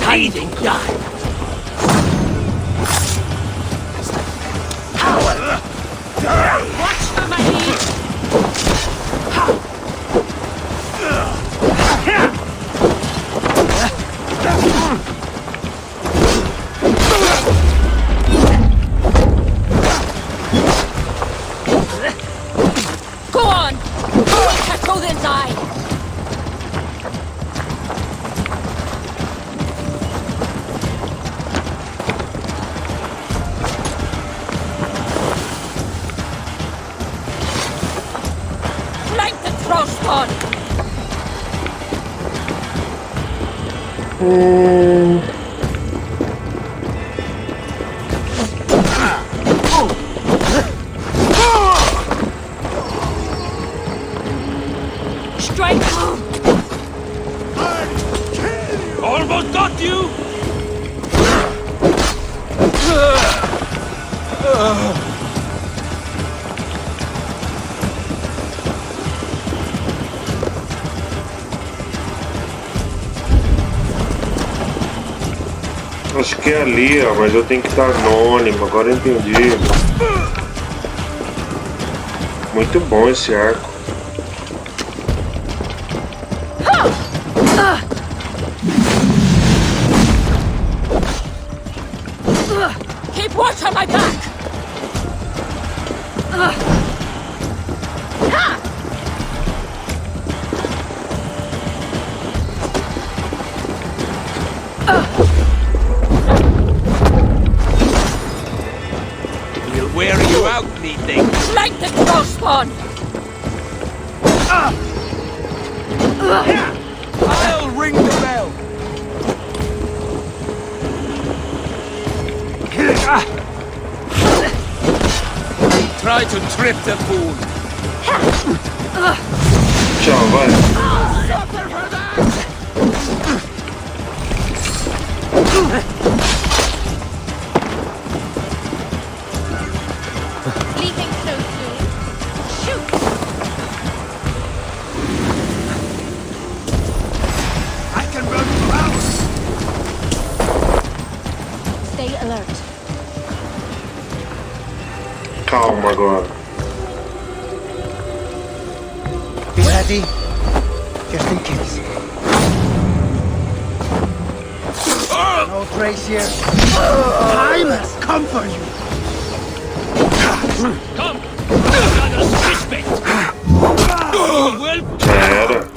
Speaker 9: Hiding die.
Speaker 4: Watch for my knee!
Speaker 13: Go on! Go then die! Flank the crossbone! Strike!
Speaker 14: Almost got you!
Speaker 1: Acho que é ali, ó, mas eu tenho que estar anônimo, agora eu entendi. Muito bom esse arco.
Speaker 13: Keep watch on my back!
Speaker 14: We'll wear you out, meating.
Speaker 13: Flank the crossbone!
Speaker 14: I'll ring the bell. Try to trip the fool.
Speaker 1: Tchau, vai.
Speaker 13: Leaving so soon? Shoot!
Speaker 14: I can run you out.
Speaker 13: Stay alert.
Speaker 1: Calma agora.
Speaker 14: ready? Just in case. No trace here. Time has come for you.
Speaker 4: Come! Another suspect! Well...
Speaker 1: Já era.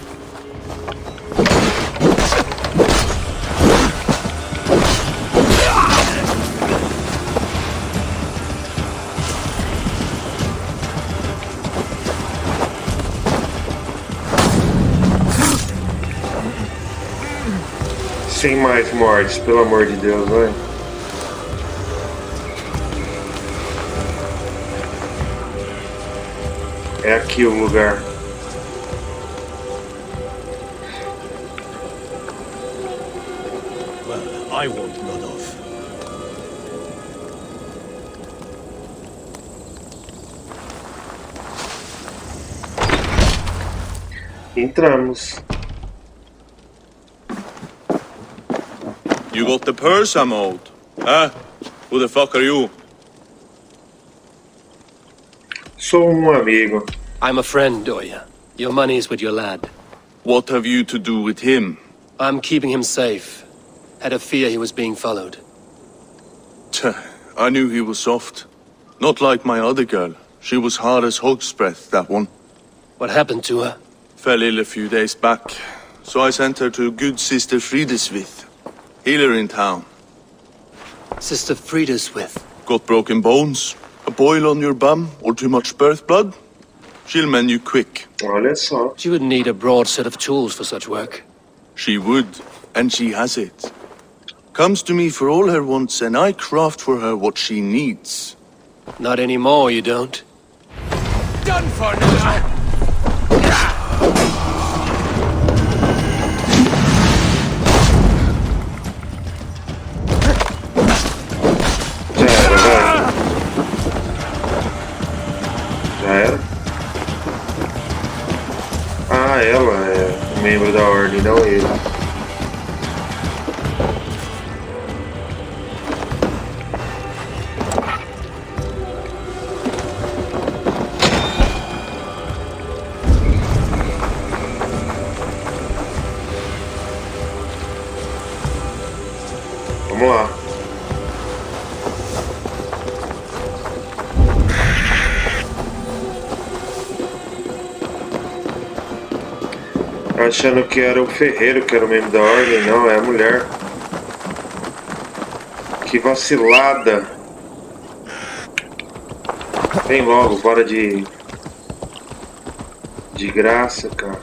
Speaker 1: Sem mais mortes, pelo amor de Deus, vai. É aqui o lugar.
Speaker 14: Well, I want none of.
Speaker 1: Entramos.
Speaker 16: You got the purse I'm owed? Huh? Who the fuck are you?
Speaker 1: Sou amigo.
Speaker 12: I'm a friend, Oya. Your money's with your lad.
Speaker 16: What have you to do with him?
Speaker 12: I'm keeping him safe. Had a fear he was being followed.
Speaker 16: I knew he was soft. Not like my other girl. She was hard as hog's breath, that one.
Speaker 12: What happened to her?
Speaker 16: Fell ill a few days back. So I sent her to good Sister Frideswith. Healer in town.
Speaker 12: Sister Frideswith.
Speaker 16: Got broken bones? A boil on your bum? Or too much birth blood? She'll mend you quick.
Speaker 1: Olha só.
Speaker 12: She would need a broad set of tools for such work.
Speaker 16: She would, and she has it. Comes to me for all her wants, and I craft for her what she needs.
Speaker 12: Not anymore, you don't.
Speaker 4: Done for now!
Speaker 1: Já era. Ah, ela é membro da ordem, não ele. Vamos lá. Achando que era o ferreiro que era o membro da ordem, não, é a mulher. Que vacilada. Vem logo, bora de graça, cara.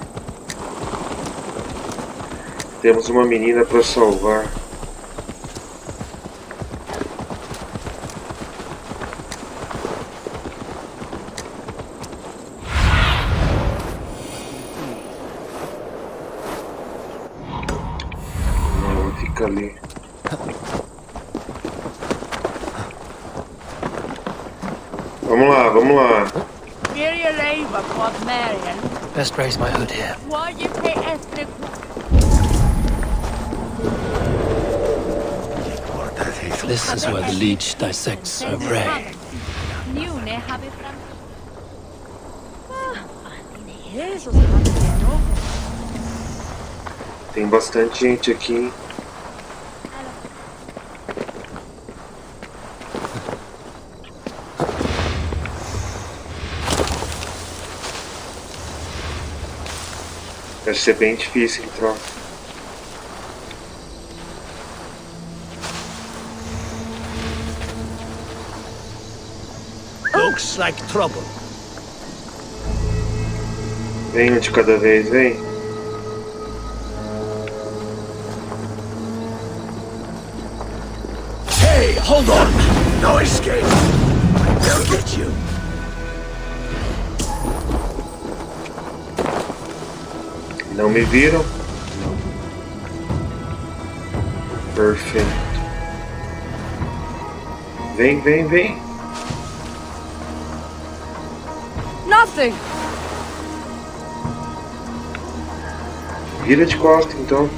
Speaker 1: Temos uma menina para salvar. Ali. Vamos lá, vamos lá.
Speaker 12: Best raise my hood here. This is where the leech dissects her prey.
Speaker 1: Tem bastante gente aqui, hein? Deve ser bem difícil entrar.
Speaker 14: Looks like trouble.
Speaker 1: Vem um de cada vez, vem.
Speaker 14: Hey, hold on! No escape! They'll get you!
Speaker 1: Não me viram? Não. Perfeito. Vem, vem, vem.
Speaker 13: Nothing.
Speaker 1: Vira de costa, então.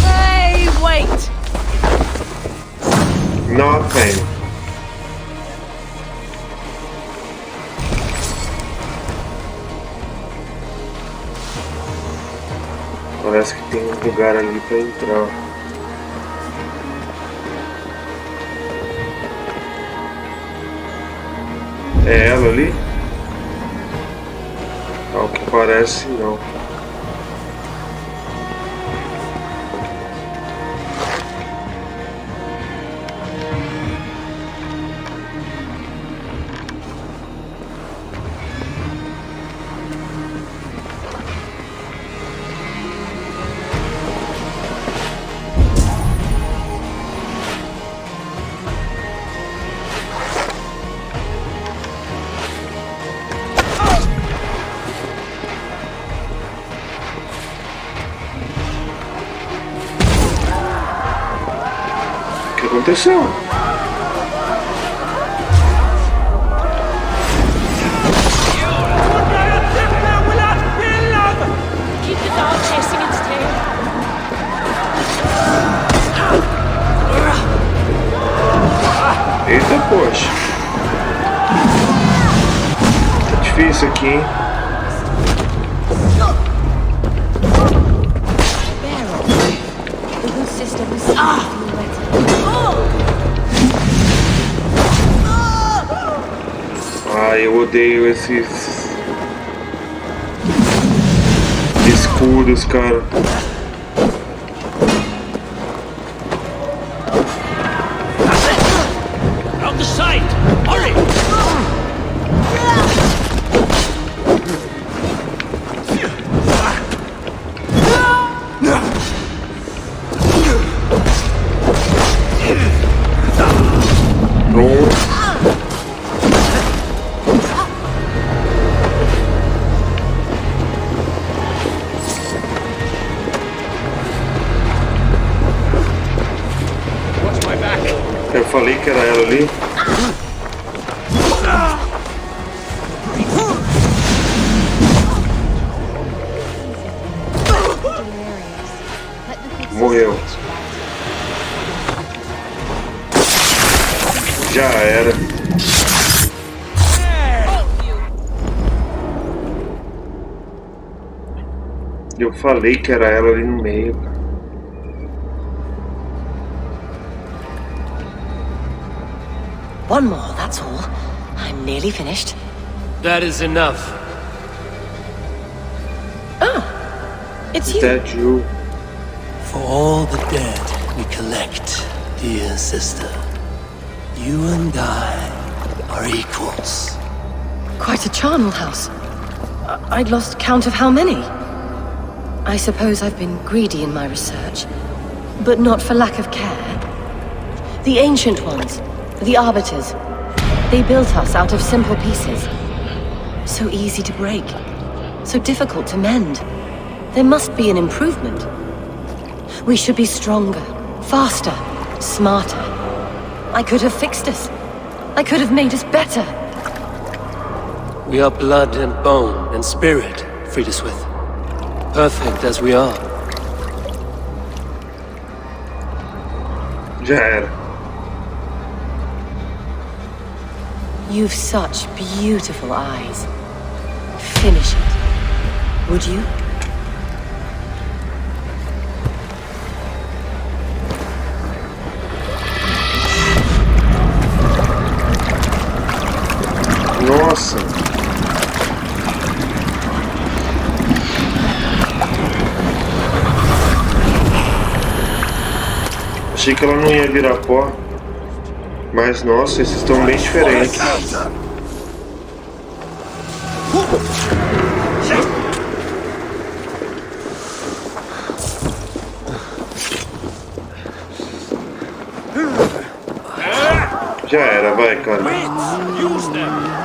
Speaker 13: Hey, wait.
Speaker 1: Nothing. Parece que tem um lugar ali pra entrar. É ela ali? Ao que parece, não. O que aconteceu?
Speaker 13: Keep the dog chasing its tail.
Speaker 1: Eita, poxa. Tá difícil aqui, hein?
Speaker 13: The root system is
Speaker 1: Ai, eu odeio esses escudos, cara.
Speaker 14: Out the sight! Hurry!
Speaker 1: Pronto. Eu falei que era ela ali. Morreu. Já era. Eu falei que era ela ali no meio.
Speaker 15: One more, that's all. I'm nearly finished.
Speaker 12: That is enough.
Speaker 15: It's
Speaker 1: Is
Speaker 15: you.
Speaker 1: that you?
Speaker 3: For all the dead we collect, dear sister, you and I are equals.
Speaker 15: Quite a charnel house. I'd lost count of how many. I suppose I've been greedy in my research, but not for lack of care. The ancient ones, the arbiters, they built us out of simple pieces. So easy to break, so difficult to mend. There must be an improvement. We should be stronger, faster, smarter. I could have fixed us. I could have made us better.
Speaker 12: We are blood and bone and spirit, Friedeswith. Perfect as we are.
Speaker 1: Já era.
Speaker 15: You've such beautiful eyes. Finish it, would you?
Speaker 1: Nossa. Achei que ela não ia virar pó. Mas nossa, esses estão bem diferentes. Já era, vai, cara.
Speaker 14: Use them!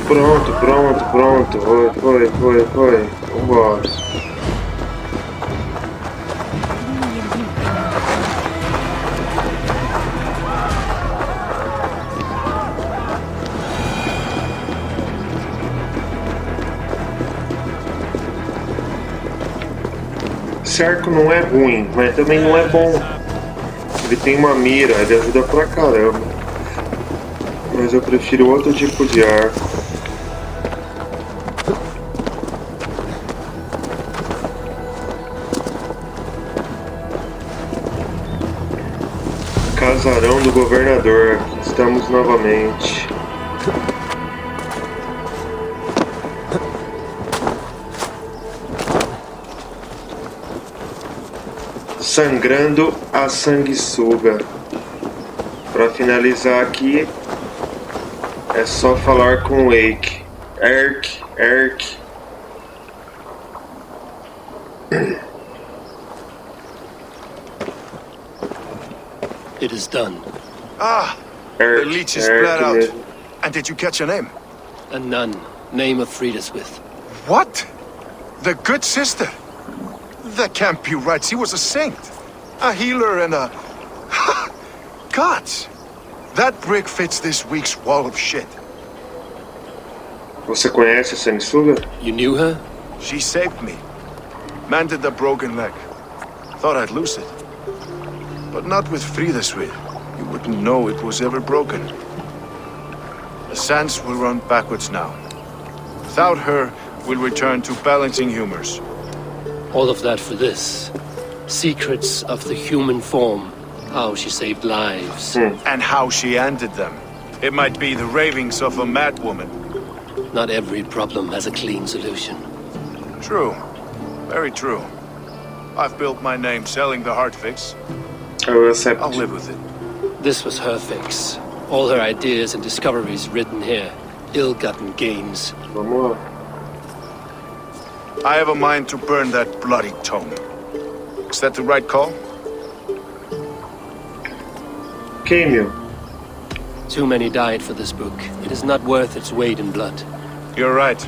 Speaker 1: Pronto, pronto, pronto. Foi. Vambora. Esse arco não é ruim, mas também não é bom. Ele tem uma mira, ele ajuda pra caramba. Mas eu prefiro outro tipo de arco. Casarão do governador. Aqui estamos novamente. Sangrando a sanguessuga. Para finalizar aqui, é só falar com o Wake. Erk.
Speaker 12: It is done.
Speaker 11: Ah, the leech is spread out. And did you catch a name?
Speaker 12: A nun, name of Friedaswith.
Speaker 11: What? The good sister? That can't be right. She was a saint. A healer and a... Gods! That brick fits this week's wall of shit.
Speaker 1: Você conhece a sanguessuga?
Speaker 12: You knew her?
Speaker 11: She saved me. Mended the broken leg. Thought I'd lose it. But not with Friedaswith. You wouldn't know it was ever broken. The sands will run backwards now. Without her, we'll return to balancing humors.
Speaker 12: All of that for this. Secrets of the human form. How she saved lives.
Speaker 11: And how she ended them. It might be the ravings of a madwoman.
Speaker 12: Not every problem has a clean solution.
Speaker 11: True. Very true. I've built my name selling the heart fix. I'll live with it.
Speaker 12: This was her fix. All her ideas and discoveries written here. Ill-gotten gains.
Speaker 11: I have a mind to burn that bloody tome. Is that the right call?
Speaker 1: Cameo.
Speaker 12: Too many died for this book. It is not worth its weight in blood.
Speaker 11: You're right.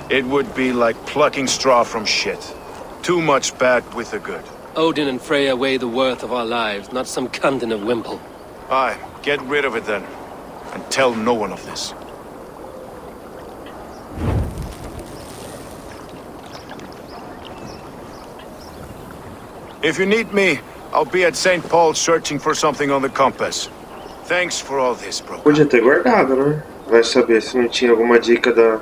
Speaker 11: It would be like plucking straw from shit. Too much bad with the good.
Speaker 12: Odin and Freya weigh the worth of our lives, not some cunt in a wimple.
Speaker 11: Aye, get rid of it then. And tell no one of this. If you need me, I'll be at St. Paul's searching for something on the compass. Thanks for all this, bro.
Speaker 1: Podia ter guardado, né? Vai saber se não tinha alguma dica do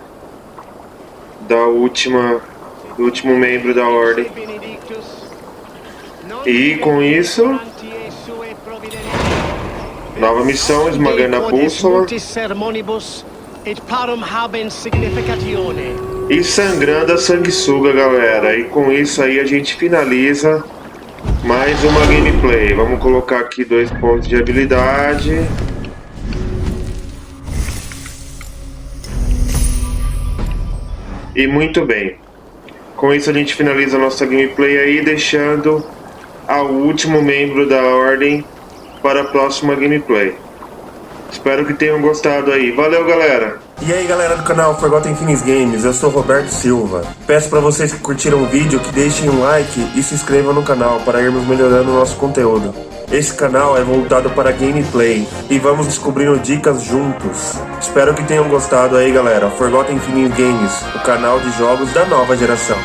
Speaker 1: último membro da ordem. E com isso, nova missão, esmagando a bússola e sangrando a sanguessuga, galera. E com isso aí a gente finaliza mais uma gameplay. Vamos colocar aqui 2 pontos de habilidade. E muito bem. Com isso a gente finaliza a nossa gameplay aí, deixando ao último membro da ordem para a próxima gameplay. Espero que tenham gostado aí. Valeu, galera! E aí, galera do canal Forgotten Phoenix Games, eu sou Roberto Silva. Peço para vocês que curtiram o vídeo que deixem um like e se inscrevam no canal para irmos melhorando o nosso conteúdo. Esse canal é voltado para gameplay e vamos descobrindo dicas juntos. Espero que tenham gostado aí, galera. Forgotten Phoenix Games, o canal de jogos da nova geração.